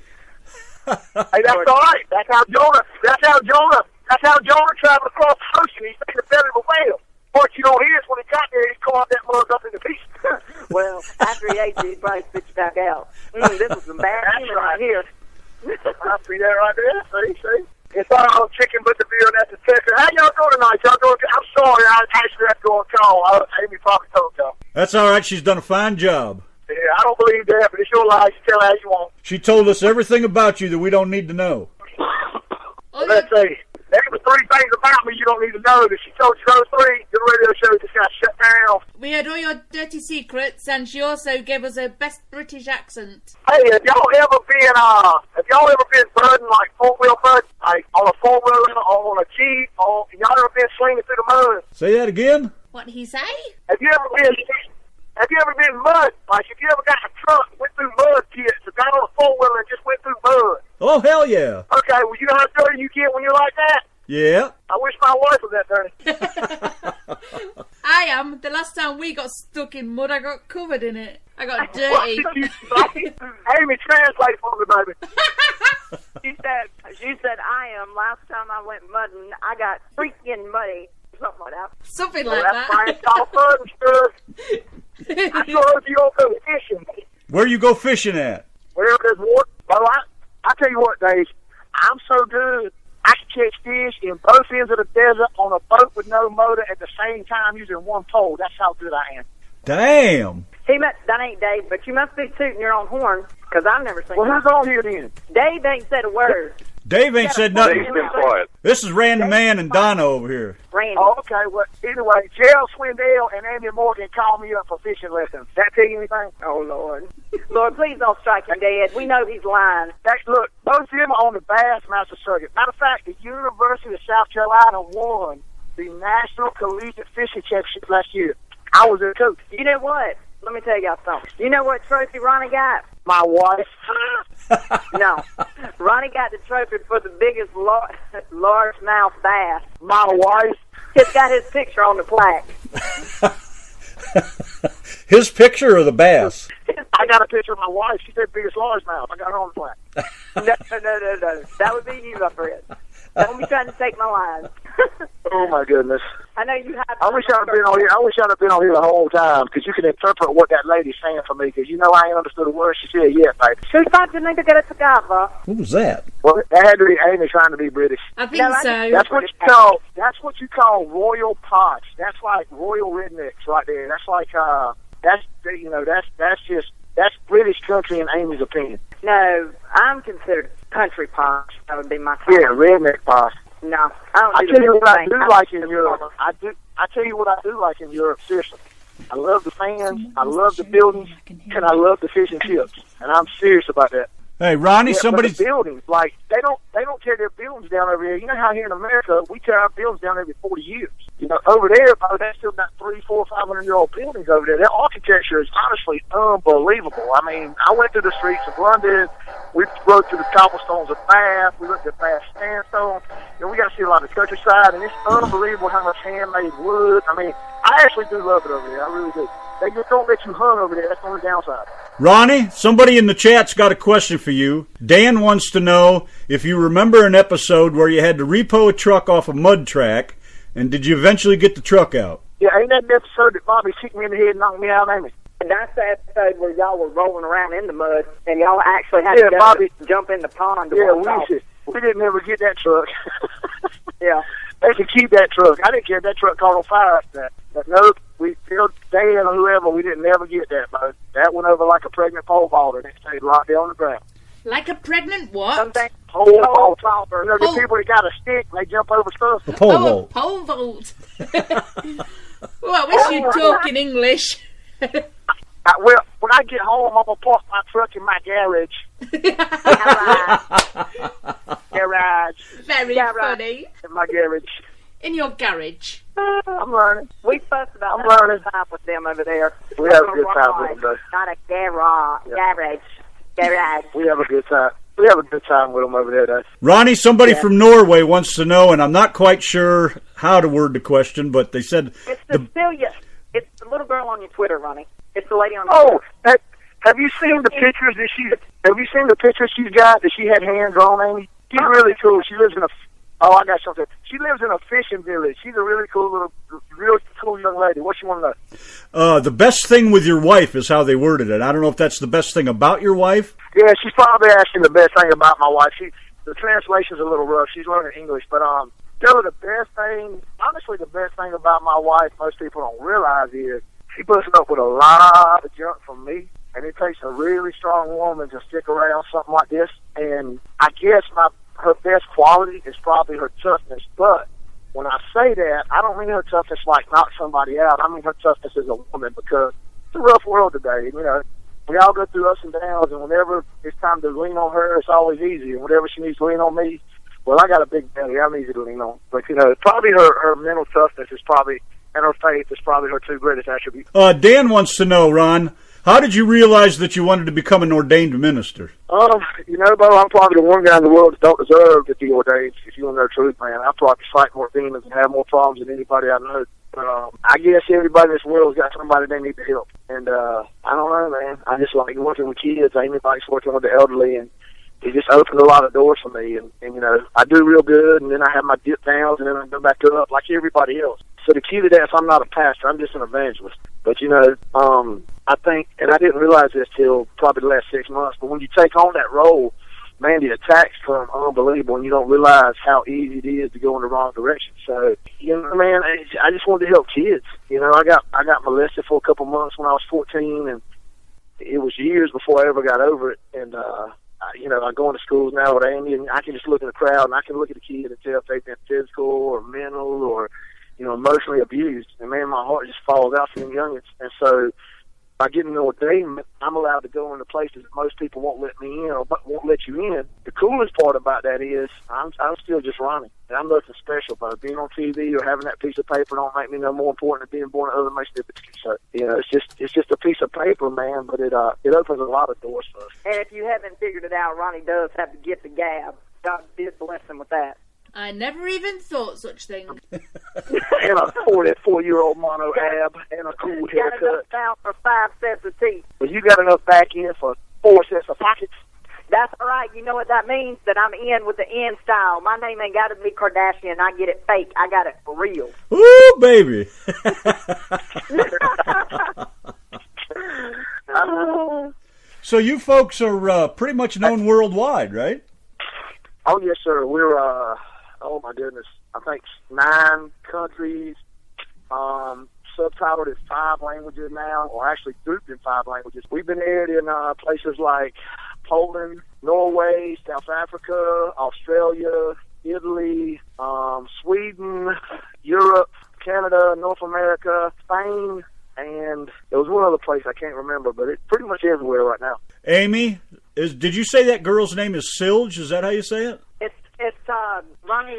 Hey, that's all right. That's how Jonah traveled across the ocean. He's taking the belly of a whale. What you don't hear is when he got there, he carved that mug up into pieces. Well, after he ate you, he'd probably spit you back out. This is some bad human right here. I see that right there. See? It's all chicken but the beer, and that's the texture. How y'all doing tonight? Y'all doing good? I'm sorry, I actually have to go on call. Amy probably told y'all. That's all right. She's done a fine job. Yeah, I don't believe that, but it's your life. You tell her how you want. She told us everything about you that we don't need to know. Let's see. There were 3 things about me you don't need to know. That she told you those 3, the radio show just got shut down. We heard all your dirty secrets, and she also gave us her best British accent. Hey, have y'all ever been budding, like 4-wheel budding, like on a 4-wheeler or on a Jeep, or y'all ever been swinging through the mud? Say that again? What did he say? Have you ever been mud? Like, if you ever got a truck, went through mud pits, or got on a 4-wheeler and just went through mud? Oh, hell yeah. Okay, well, you know how dirty you get when you're like that? Yeah. I wish my wife was that dirty. I am. The last time we got stuck in mud, I got covered in it. I got What dirty. did you say? Amy, translate for me, baby. She said, I am. Last time I went mudding, I got freaking muddy. Something like that. Something Well, like that's that. fine. It's all fun and stuff. I sure hope you don't go fishing. Where you go fishing at? Wherever there's water. Well, I tell you what, Dave, I'm so good. I can catch fish in both ends of the desert on a boat with no motor at the same time using one pole. That's how good I am. Damn. That ain't Dave, but you must be tooting your own horn, because I've never seen Well, that. who's on here then? Dave ain't said a word. Dave ain't said nothing. Dave's been quiet. This is Random Man and Donna over here. Randy. Oh, okay. Well, anyway, Gerald Swindell and Amy Morgan called me up for fishing lessons. That tell you anything? Oh, Lord. Lord, please don't strike him dead. We know he's lying. Look, both of them are on the Bassmaster Circuit. Matter of fact, the University of South Carolina won the National Collegiate Fishing Championship last year. I was there too. You know what? Let me tell y'all something. You know what trophy Ronnie got? My wife. No. Ronnie got the trophy for the biggest largemouth bass. My wife. It's got his picture on the plaque. His picture or the bass? I got a picture of my wife. She said biggest largemouth. I got her on the plaque. No. That would be you, my friend. Don't be trying to take my line. Oh my goodness! I know you have. I wish I'd have been on here. I wish I'd have been on here the whole time because you can interpret what that lady's saying for me. Because you know I ain't understood a word she said yet, baby. She's about to need to get it together. What was that? Well, that had to be Amy trying to be British. I think so. That's what you call. That's what you call royal posh. That's like royal rednecks right there. That's like that's British country in Amy's opinion. No, I'm considered country posh. That would be my type. Yeah, redneck posh. No, I don't. I tell you what I do like in Europe. I tell you what I do like in Europe. Seriously, I love the fans. I love the buildings, and I love the fish and chips. And I'm serious about that. Hey, Ronnie, Yeah, somebody's... but the buildings, like they don't tear their buildings down over here. You know how here in America we tear our buildings down every 40 years. You know, over there, that's still got 300, 400, 500-year-old buildings over there. Their architecture is honestly unbelievable. I mean, I went through the streets of London. We rode through the cobblestones of Bath. We looked at Bath sandstone. You know, we got to see a lot of countryside, and it's unbelievable how much handmade wood. I mean, I actually do love it over there. I really do. They just don't let you hunt over there. That's the only downside. Ronnie, somebody in the chat's got a question for you. Dan wants to know if you remember an episode where you had to repo a truck off a mud track, and did you eventually get the truck out? Yeah, ain't that the episode that Bobby kicked me in the head and knocked me out, ain't it? And that's the episode where y'all were rolling around in the mud, and y'all actually had Yeah, to Bobby. jump in the pond. To Yeah, walk off. we didn't ever get that truck. Yeah. They could keep that truck. I didn't care if that truck caught on fire after that. But no, we killed Dan or whoever. We didn't ever get that, but that went over like a pregnant pole vaulter. They stayed right there on the ground. Like a pregnant what? Something. Pole Pole vaulter. You know, the people that got a stick, they jump over stuff. The pole Oh, a vault. pole vault. Well, I wish you'd talk in English. Well, when I get home, I'm going to park my truck in my garage. Garage. Very funny. In my garage. In your garage. I'm learning. We fuss about I'm that learning. time with them over there. We have a good time with them, though. Not a garage. Yeah. Garage. We have a good time. We have a good time with them over there, though. Ronnie, somebody from Norway wants to know, and I'm not quite sure how to word the question, but they said... It's Cecilia. It's the little girl on your Twitter, Ronnie. It's the lady on Oh, have you seen the pictures that have you seen the pictures she's got that she had hands on, Amy? She's really cool. She lives in I got something. She lives in a fishing village. She's a really cool real cool young lady. What you want to know? The best thing with your wife is how they worded it. I don't know if that's the best thing about your wife. Yeah, she's probably asking the best thing about my wife. The translation's a little rough. She's learning English, but tell her the best thing. Honestly, the best thing about my wife, most people don't realize is she puts up with a lot of junk from me, and it takes a really strong woman to stick around something like this. And I guess her best quality is probably her toughness. But when I say that, I don't mean her toughness like knock somebody out. I mean her toughness as a woman, because it's a rough world today. You know, we all go through ups and downs, and whenever it's time to lean on her, it's always easy. And whenever she needs to lean on me, well, I got a big belly. I'm easy to lean on. But, you know, probably her mental toughness is probably, and her faith is probably her two greatest attributes. Dan wants to know, Ron, how did you realize that you wanted to become an ordained minister? You know, Bo, I'm probably the one guy in the world that don't deserve to be ordained. If you want to know the truth, man, I probably fight more demons and have more problems than anybody I know. But I guess everybody in this world has got somebody they need to help. And I don't know, man. I just like working with kids. Amy likes working with the elderly, and it just opened a lot of doors for me. And, you know, I do real good, and then I have my dip downs, and then I go back up like everybody else. So the key to that is I'm not a pastor. I'm just an evangelist. But, you know, I think, and I didn't realize this till probably the last 6 months, but when you take on that role, man, the attacks come unbelievable, and you don't realize how easy it is to go in the wrong direction. So, you know, man, I just wanted to help kids. You know, I got molested for a couple months when I was 14, and it was years before I ever got over it. And, you know, I go into schools now with Amy, and I can just look at the crowd, and I can look at the kid and tell if they've been physical or mental or, you know, emotionally abused. And, man, my heart just falls out for them youngins. And so by getting ordained, I'm allowed to go into places that most people won't let me in or won't let you in. The coolest part about that is I'm still just Ronnie. And I'm nothing special, but being on TV or having that piece of paper don't make me no more important than being born to other makes a difference. So, you know, it's just a piece of paper, man, but it opens a lot of doors for us. And if you haven't figured it out, Ronnie does have the gift of gab. God did bless him with that. I never even thought such thing. And a 44-year-old mono ab and a cool You got haircut. enough sound for 5 sets of teeth. But you got enough back end for 4 sets of pockets. That's all right. You know what that means? That I'm in with the in style. My name ain't got to be Kardashian. I get it fake. I got it for real. Ooh, baby. So you folks are pretty much known worldwide, right? Oh, yes, sir. We're, oh, my goodness, I think 9 countries, subtitled in 5 languages now, or actually grouped in 5 languages. We've been aired in places like Poland, Norway, South Africa, Australia, Italy, Sweden, Europe, Canada, North America, Spain, and there was one other place I can't remember, but it's pretty much everywhere right now. Amy, did you say that girl's name is Silge? Is that how you say it? It's Ronnie.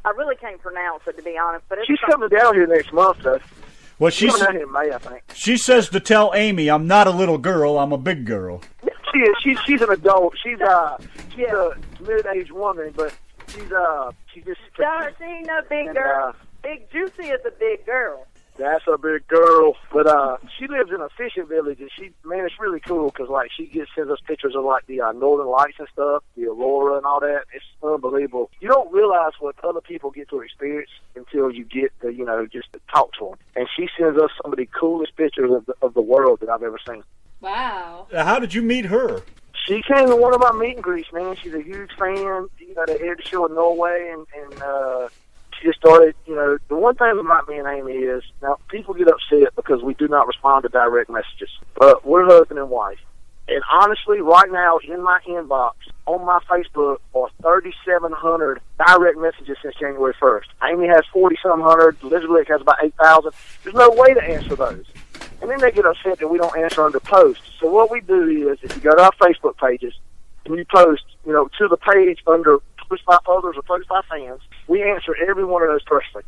I really can't pronounce it, to be honest. But she's coming down here next month, though. Well, she's coming down here in May, I think. She says to tell Amy, I'm not a little girl, I'm a big girl. She is. She's an adult. She's a mid-aged woman, but she's just. She ain't no big girl. Big Juicy is a big girl. That's a big girl, but she lives in a fishing village, and it's really cool because like she sends us pictures of like the Northern Lights and stuff, the aurora and all that. It's unbelievable. You don't realize what other people get to experience until you get to just to talk to them. And she sends us some of the coolest pictures of the world that I've ever seen. Wow. How did you meet her? She came to one of my meet and greets, man. She's a huge fan. They aired the show in Norway, and she just started, the one thing about me and Amy is, now, people get upset because we do not respond to direct messages, but we're husband and wife. And honestly, right now, in my inbox, on my Facebook, are 3,700 direct messages since January 1st. Amy has 40-some hundred. Elizabeth has about 8,000. There's no way to answer those. And then they get upset that we don't answer under posts. So what we do is, if you go to our Facebook pages, and you post, to the page under Post by Others or Post by Fans, we answer every one of those personally.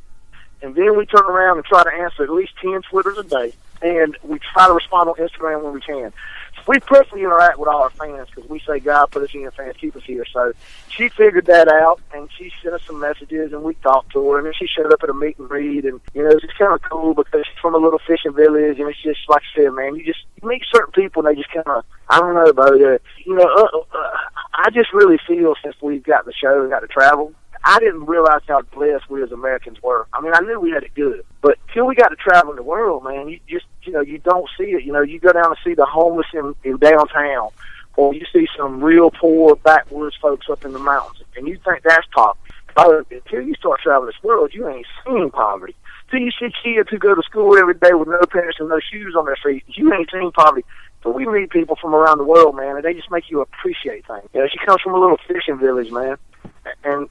And then we turn around and try to answer at least 10 Twitters a day, and we try to respond on Instagram when we can. So we personally interact with all our fans because we say, God put us in, fans keep us here. So she figured that out, and she sent us some messages, and we talked to her, and then she showed up at a meet and greet, and, it's just kind of cool because she's from a little fishing village, and it's just, like I said, man, you meet certain people, and they just kind of, I don't know about it. I just really feel since we've got the show and got to travel, I didn't realize how blessed we as Americans were. I mean, I knew we had it good, but till we got to travel in the world, man, you just, you don't see it. You go down and see the homeless in downtown, or you see some real poor backwoods folks up in the mountains, and you think that's poverty. But until you start traveling this world, you ain't seen poverty. Till you see kids who go to school every day with no parents and no shoes on their feet, you ain't seen poverty. So we meet people from around the world, man, and they just make you appreciate things. You know, she comes from a little fishing village, man, and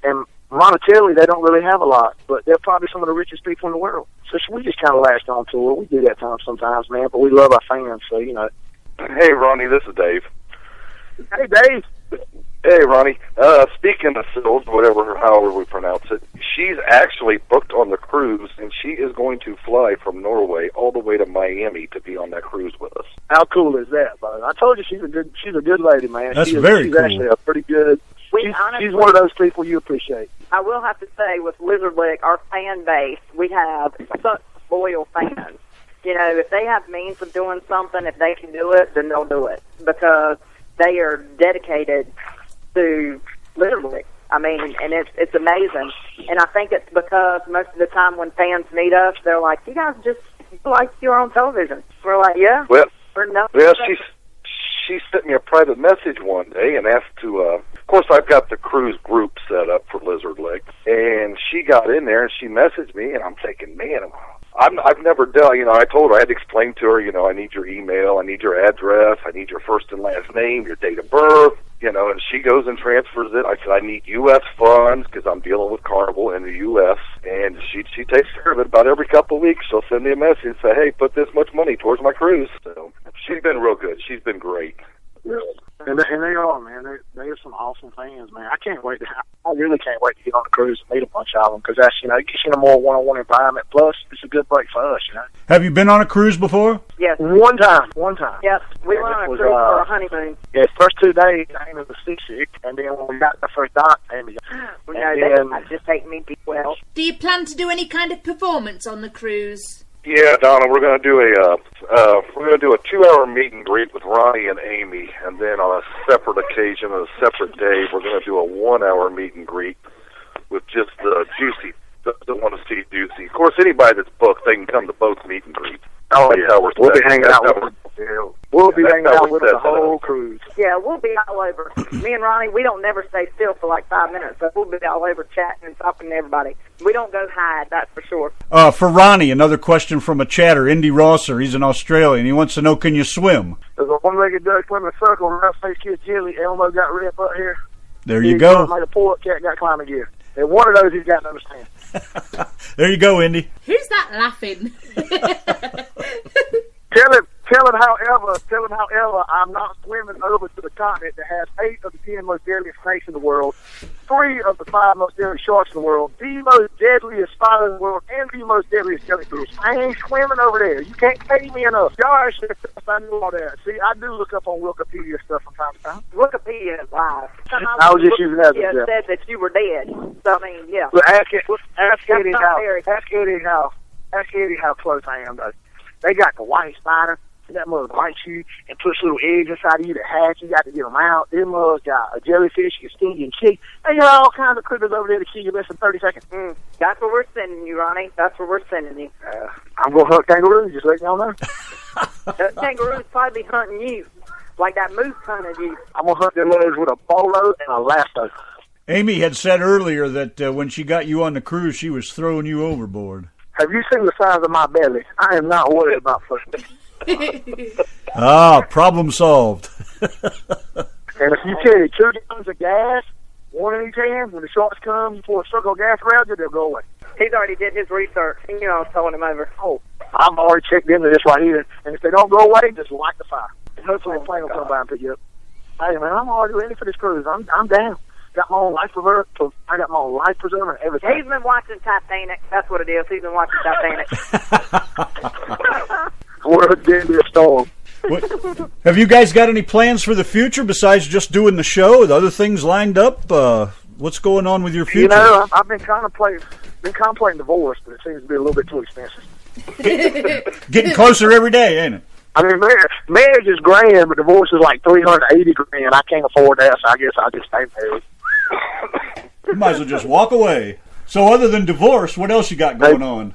monetarily they don't really have a lot, but they're probably some of the richest people in the world. So we just kind of latched on to her. We do that time sometimes, man, but we love our fans, so, you know. Hey, Ronnie, this is Dave. Hey, Dave. Hey, Ronnie. Speaking of Sills, however we pronounce it, she's actually booked on the cruise, and she is going to fly from Norway all the way to Miami to be on that cruise with us. How cool is that, bud? I told you she's a good lady, man. That's she's very cool. Actually a pretty good. She's one of those people you appreciate. I will have to say, with Lizard Lick, our fan base, we have such loyal fans. You know, if they have means of doing something, if they can do it, then they'll do it, because they are dedicated to Lizard Lick. I mean, and it's amazing. And I think it's because most of the time when fans meet us, they're like, you guys just like you're on television. We're like, yeah. Well, yeah, she sent me a private message one day and asked to, of course, I've got the cruise group set up for Lizard Lick, and she got in there and she messaged me, and I'm thinking, man, I've never done, I told her, I had to explain to her, I need your email, I need your address, I need your first and last name, your date of birth, and she goes and transfers it. I said, I need U.S. funds because I'm dealing with Carnival in the U.S., and she takes care of it about every couple of weeks. She'll send me a message and say, hey, put this much money towards my cruise. So she's been real good. She's been great. Really? And they are, man. They are some awesome fans, man. I really can't wait to get on the cruise and meet a bunch of them, because that's, it gets you in a more one-on-one environment. Plus, it's a good break for us, Have you been on a cruise before? Yes. One time. Yes, we went on a cruise for a honeymoon. Yeah, first 2 days, Amy was seasick, and then when we got the first dock, Amy that just take me deep well. Do you plan to do any kind of performance on the cruise? Yeah, Donna, we're going to do a 2-hour meet and greet with Ronnie and Amy, and then on a separate occasion, on a separate day, we're going to do a 1-hour meet and greet with just the Juicy, the want to see Juicy. Of course, anybody that's booked, they can come to both meet and greets. Oh, yeah. We'll be hanging out with them. We'll be hanging out with the whole cruise. Yeah, we'll be all over. Me and Ronnie, we don't never stay still for like 5 minutes, so we'll be all over chatting and talking to everybody. We don't go hide, that's for sure. For Ronnie, another question from a chatter, Indy Rosser. He's an Australian. He wants to know, can you swim? There's a one-legged duck swimming a circle, and rough-faced kid Jelly, Elmo got ripped up here. There you go. Like a poor cat got climbing gear. And one of those he's got to understand. There you go, Indy. Who's that laughing? Tell him, however, I'm not swimming over to the continent that has 8 of the 10 most deadliest snakes in the world, 3 of the 5 most deadly sharks in the world, the most deadliest spider in the world, and the most deadliest jellyfish. I ain't swimming over there. You can't pay me enough. Y'all should I knew all that. See, I do look up on Wikipedia stuff from time to time. Wikipedia is live. I was just using that as a said that you were dead. So, I mean, yeah. But ask Eddie how close I am, though. They got the white spider. That mother bites you and puts little eggs inside of you to hatch. You got to get them out. Them mothers got a jellyfish, you can sting you and kick. They got all kinds of critters over there to kill you less than 30 seconds. That's where we're sending you, Ronnie. That's where we're sending you. I'm going to hunt kangaroos, just let y'all know. That kangaroo's probably hunting you, like that moose hunted you. I'm going to hunt them mothers with a bolo and a lasso. Amy had said earlier that when she got you on the cruise, she was throwing you overboard. Have you seen the size of my belly? I am not worried about food. Problem solved. And if you carry 2 gallons of gas, 1 in each hand, when the sharks come, you pour a circle of gas around you, they'll go away. He's already did his research. He knew I was throwing him over. Oh, I've already checked into this right here. And if they don't go away, just light the fire. And hopefully the plane will come by and pick you up. Hey, man, I'm already ready for this cruise. I'm down. Got my own life preserver. I got my own life preserver and everything. He's been watching Titanic. That's what it is. He's been watching Titanic. We're going to be a storm. Have you guys got any plans for the future besides just doing the show? Are the other things lined up? What's going on with your future? I've been contemplating divorce, but it seems to be a little bit too expensive. Getting closer every day, ain't it? I mean, marriage is grand, but divorce is like $380,000. I can't afford that, so I guess I'll just stay married. You might as well just walk away. So other than divorce, what else you got going on?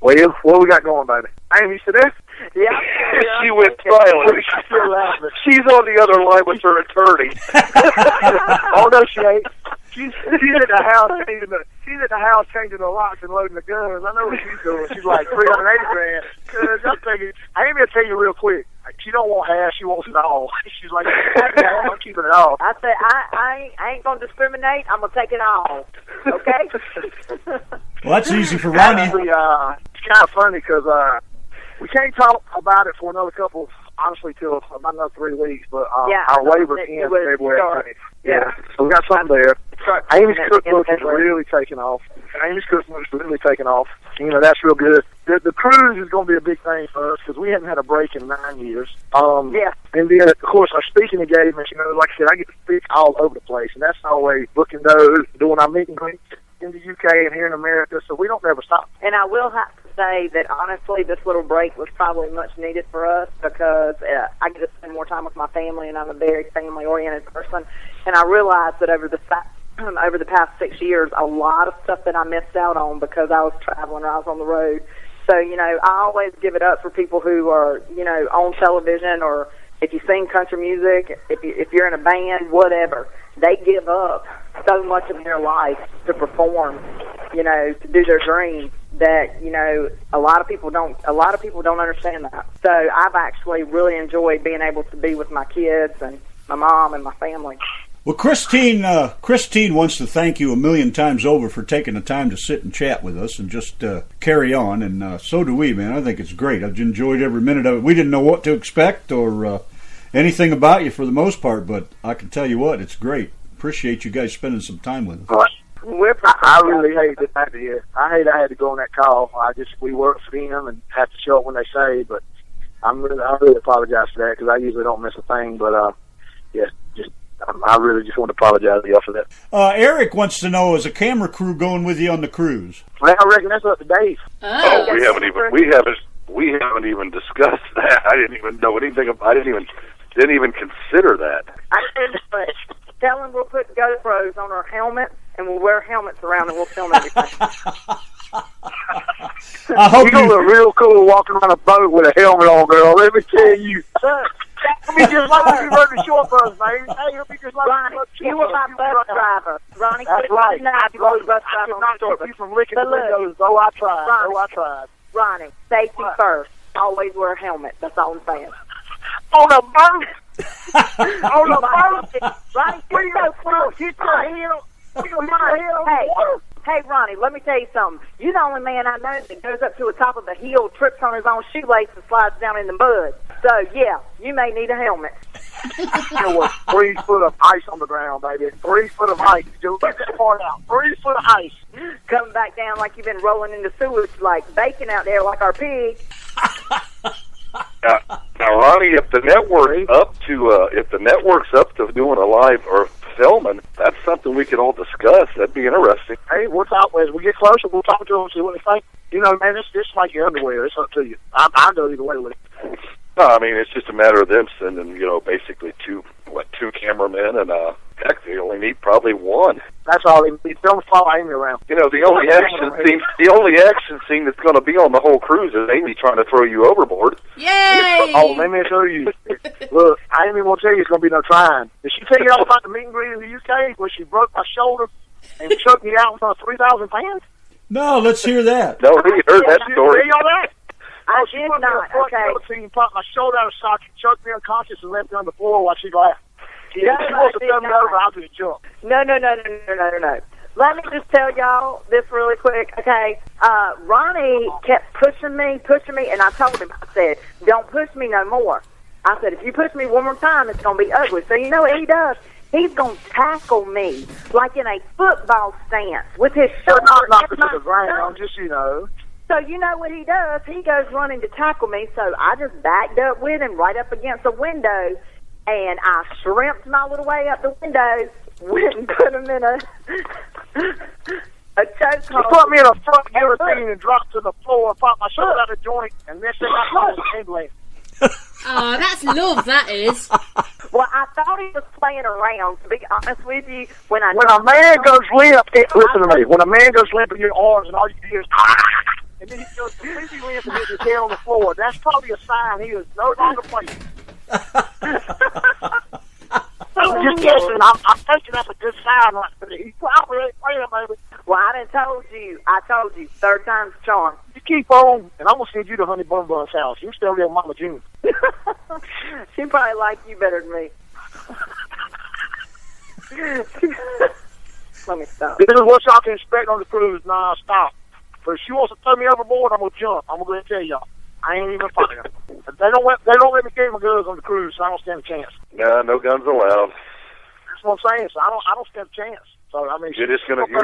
Well, what we got going, baby? Amy, you still there? Yeah. She went silent. She's still laughing. She's on the other line with her attorney. Oh, no, she ain't. She's at the house changing the locks and loading the guns. I know what she's doing. She's like $380,000. Cause I'm thinking, Amy will tell you real quick. She don't want half. She wants it all. She's like, I'm keeping it all. I said, I ain't going to discriminate. I'm going to take it all. Okay? Well, that's easy for Ronnie. Actually, it's kind of funny because we can't talk about it for another couple, honestly, till about another 3 weeks. But our labor ends February 20th. Yeah, so we got something there. Amy's cookbook is really taking off. Amy's cookbook is really taking off. You know, that's real good. The cruise is going to be a big thing for us because we haven't had a break in 9 years. Yeah. And then, of course, our speaking engagements, you know, like I said, I get to speak all over the place. And that's always booking those, doing our meet and greets in the UK and here in America, so we don't ever stop. And I will have to say that, honestly, this little break was probably much needed for us because I get to spend more time with my family, and I'm a very family-oriented person. And I realized that over the past 6 years, a lot of stuff that I missed out on because I was traveling or I was on the road. So, you know, I always give it up for people who are, you know, on television, or if you sing country music, if you're in a band, whatever. They give up so much of their life to perform, you know, to do their dream that, you know, a lot of people don't understand that. So I've actually really enjoyed being able to be with my kids and my mom and my family. Well, Christine wants to thank you a million times over for taking the time to sit and chat with us and just carry on, and so do we, man. I think it's great. I've enjoyed every minute of it. We didn't know what to expect or anything about you for the most part, but I can tell you what, it's great. Appreciate you guys spending some time with us. I really hate this idea. I had to go on that call. We work for them and have to show up when they say, but I really apologize for that because I usually don't miss a thing, but I really just want to apologize to y'all for that. Eric wants to know, is a camera crew going with you on the cruise? Well, I reckon that's up to Dave. Oh, we haven't even discussed that. I didn't even know anything about. I didn't even consider that. I did, but tell them we'll put GoPros on our helmets and we'll wear helmets around and we'll film everything. I hope you look real cool walking around a boat with a helmet on, girl. Let me tell you. It'll be just like when you run the short bus, man. Hey, it'll be just like Ronnie, you were my bus driver. Ronnie, that's right. I was bus driver. I could not stop you from licking the windows. Oh, I tried. Ronnie, safety first. Always wear a helmet. That's all I'm saying. On a boat. On a boat. Ronnie, get your heel. Hey, Ronnie, let me tell you something. You're the only man I know that goes up to the top of the hill, trips on his own shoelace, and slides down in the mud. So, yeah, you may need a helmet. You know what? 3 foot of ice on the ground, baby. 3 foot of ice. Just let that part out. 3 foot of ice. Coming back down like you've been rolling in the sewage like bacon out there like our pig. Now, Ronnie, if the network's up to doing a live or filming, that's something we could all discuss. That'd be interesting. Hey, we'll talk as we get closer. We'll talk to them and see what they think. You know, man, it's like your underwear. It's up to you. I go either way with it. No, I mean, it's just a matter of them sending, you know, basically two cameramen, and heck, they only need probably one. That's all they need. Don't follow Amy around. You know, the only action scene that's going to be on the whole cruise is Amy trying to throw you overboard. Yay! Oh, let me show you. Look, Amy won't tell you it's going to be no trying. Did she tell you all about the meet and greet in the UK where she broke my shoulder and choked me out in front of 3,000 fans? No, let's hear that. No, we heard that story. Tell you all that? I she did put me in not. the front guillotine, popped my shoulder out of socket, choked me unconscious, and left me on the floor while she laughed. She was supposed to tell me over, I'll do the jump. No. Let me just tell y'all this really quick, okay? Ronnie kept pushing me, and I told him, I said, don't push me no more. I said, if you push me one more time, it's going to be ugly. So you know what he does? He's going to tackle me like in a football stance with his shoulder. Not knock me to the ground, just, you know. So you know what he does? He goes running to tackle me, so I just backed up with him right up against the window, and I shrimped my little way up the window, went and put him in a chokehold. He put me in a front guillotine and dropped to the floor, popped my shoulder out of joint, and then I called the ambulance. Oh, that's love, that is. Well, I thought he was playing around, to be honest with you. When a man goes limp, listen to me, when a man goes limp in your arms and all you hear is, and then he goes completely limp and hits his head on the floor, that's probably a sign he is no longer playing. I'm just guessing. I'm thinking that's a good sign right there. He's probably ain't playing, baby. Well, I told you. Third time's a charm. You keep on, and I'm going to send you to Honey Bun Bun's house. You stay over there with Mama June. She probably like you better than me. Let me stop. This is what y'all can expect on the cruise non-stop. But if she wants to throw me overboard, I'm going to jump. I'm going to tell y'all. I ain't even fighting her. They don't let me carry my guns on the cruise, so I don't stand a chance. Nah, no guns allowed. That's what I'm saying. So I don't stand a chance. So I mean, You're just gonna go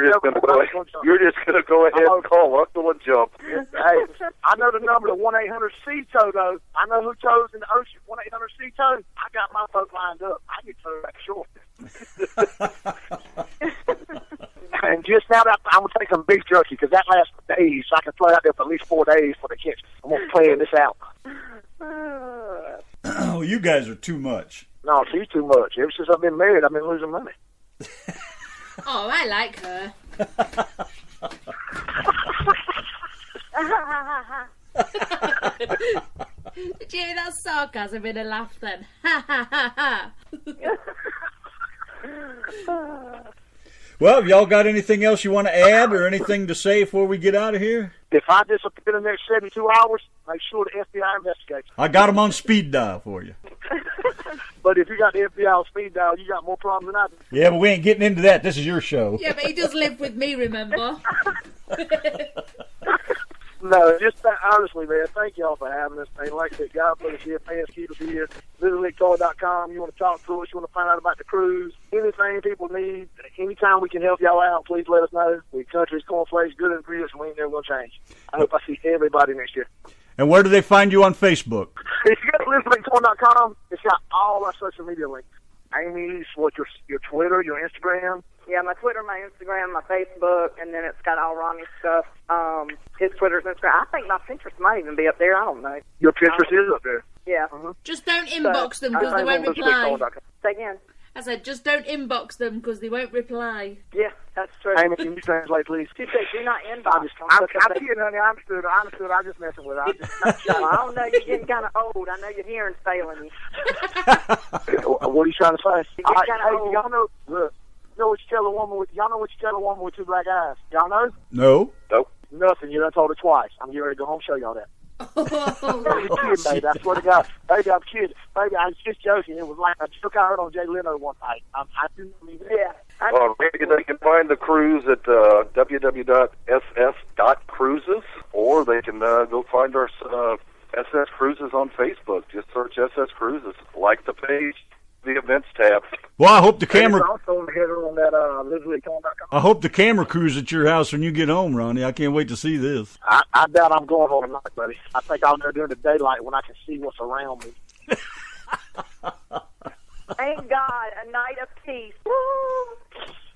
ahead and call Uncle and jump. Hey, I know the number to 1-800-CTOW though. I know who tows in the ocean. 1-800-CTOW. I got my folks lined up. I get towed back short. And just now that I'm gonna take some beef jerky because that lasts for days. So I can fly out there for at least 4 days for the catch. I'm gonna plan this out. Oh, you guys are too much. No, she's too much. Ever since I've been married, I've been losing money. Oh, I like her. Did you hear that sarcasm in a laugh then? Well, have y'all got anything else you want to add or anything to say before we get out of here? If I disappear in the next 72 hours, make sure the FBI investigates. I got them on speed dial for you. But if you got the FBI on speed dial, you got more problems than I do. Yeah, but we ain't getting into that. This is your show. Yeah, but he does live with me, remember? No, just honestly, man, thank y'all for having us. And like I said, God bless us here. Fans keep us here. LittleLeagueToy.com. You want to talk to us, you want to find out about the cruise, anything people need, anytime we can help y'all out, please let us know. We country's cornflakes, good ingredients, and we ain't never going to change. I hope I see everybody next year. And where do they find you on Facebook? If you go to LittleLeagueToy.com, it's got all our social media links. Amy's, your Twitter, your Instagram. Yeah, my Twitter, my Instagram, my Facebook, and then it's got all Ronnie's stuff. His Twitter's Instagram. I think my Pinterest might even be up there. I don't know. Your Pinterest is up there. Yeah. Just don't inbox them because they won't reply. Say again. I said, just don't inbox them because they won't reply. Yeah, that's true. Amy, can you translate, please? She said, do not inbox. I'm kidding, honey. I'm understood. I'm just messing with her. I don't know. You're getting kind of old. I know your hearing's failing you. What are you trying to say? You're getting kind of old. Y'all know, look, y'all know what you tell a woman with two black eyes? Y'all know? No. Nope. Nothing. You done told her twice. I'm getting ready to go home and show y'all that. Oh, I'm kidding, baby. I swear to God. Baby, I'm kidding. Baby, I was just joking. It was like a joke I heard on Jay Leno one night. I didn't mean that. Yeah. Maybe they can find the cruise at www.ss.cruises, or they can go find our SS Cruises on Facebook. Just search SS Cruises. Like the page, the events tab. Well, I hope the camera. Also on that LittleLeagueToy.com. I hope the camera crew's at your house when you get home, Ronnie. I can't wait to see this. I doubt I'm going home tonight, buddy. I think I'll go during the daylight when I can see what's around me. Thank God, a night of peace.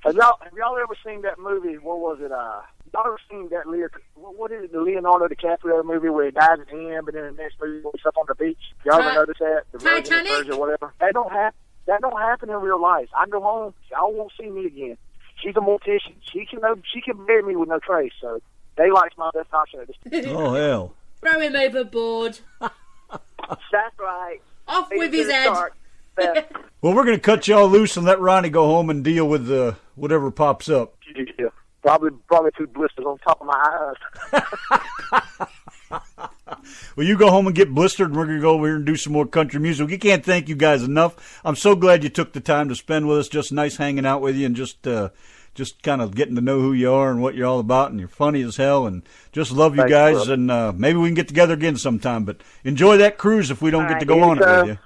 Have y'all ever seen that movie? What was it? Y'all ever seen that what is it? The Leonardo DiCaprio movie where he dies at the end, but then the next movie he's up on the beach. Y'all ever notice that? The Titanic or whatever. That don't happen in real life. I go home, y'all won't see me again. She's a mortician. She can bury me with no trace. So daylight's my best option. Oh hell! throw him overboard. That's right. Off with his head. Well, we're going to cut y'all loose and let Ronnie go home and deal with whatever pops up. Yeah. Probably 2 blisters on top of my eyes. Well, you go home and get blistered, and we're going to go over here and do some more country music. We can't thank you guys enough. I'm so glad you took the time to spend with us. Just nice hanging out with you and just kind of getting to know who you are and what you're all about. And you're funny as hell, and just love you guys. And maybe we can get together again sometime. But enjoy that cruise if we don't get to go on it with you.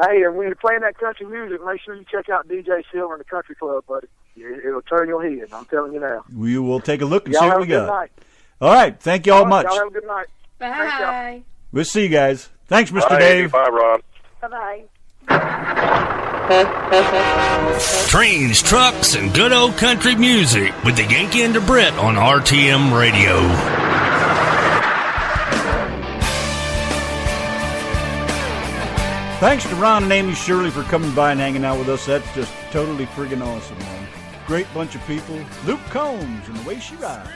Hey, and when you're playing that country music, make sure you check out DJ Silver in the Country Club, buddy. It'll turn your head. I'm telling you now. We will take a look and y'all see what we got. Night. All right. Thank you all much. Y'all have a good night. Bye. We'll see you guys. Thanks, Mr. Bye, Dave. Bye, Ron. Bye-bye. Trains, trucks, and good old country music with the Yankee and the Brit on RTM Radio. Thanks to Ron and Amy Shirley for coming by and hanging out with us. That's just totally friggin' awesome, man. Great bunch of people. Luke Combs and the way she rides.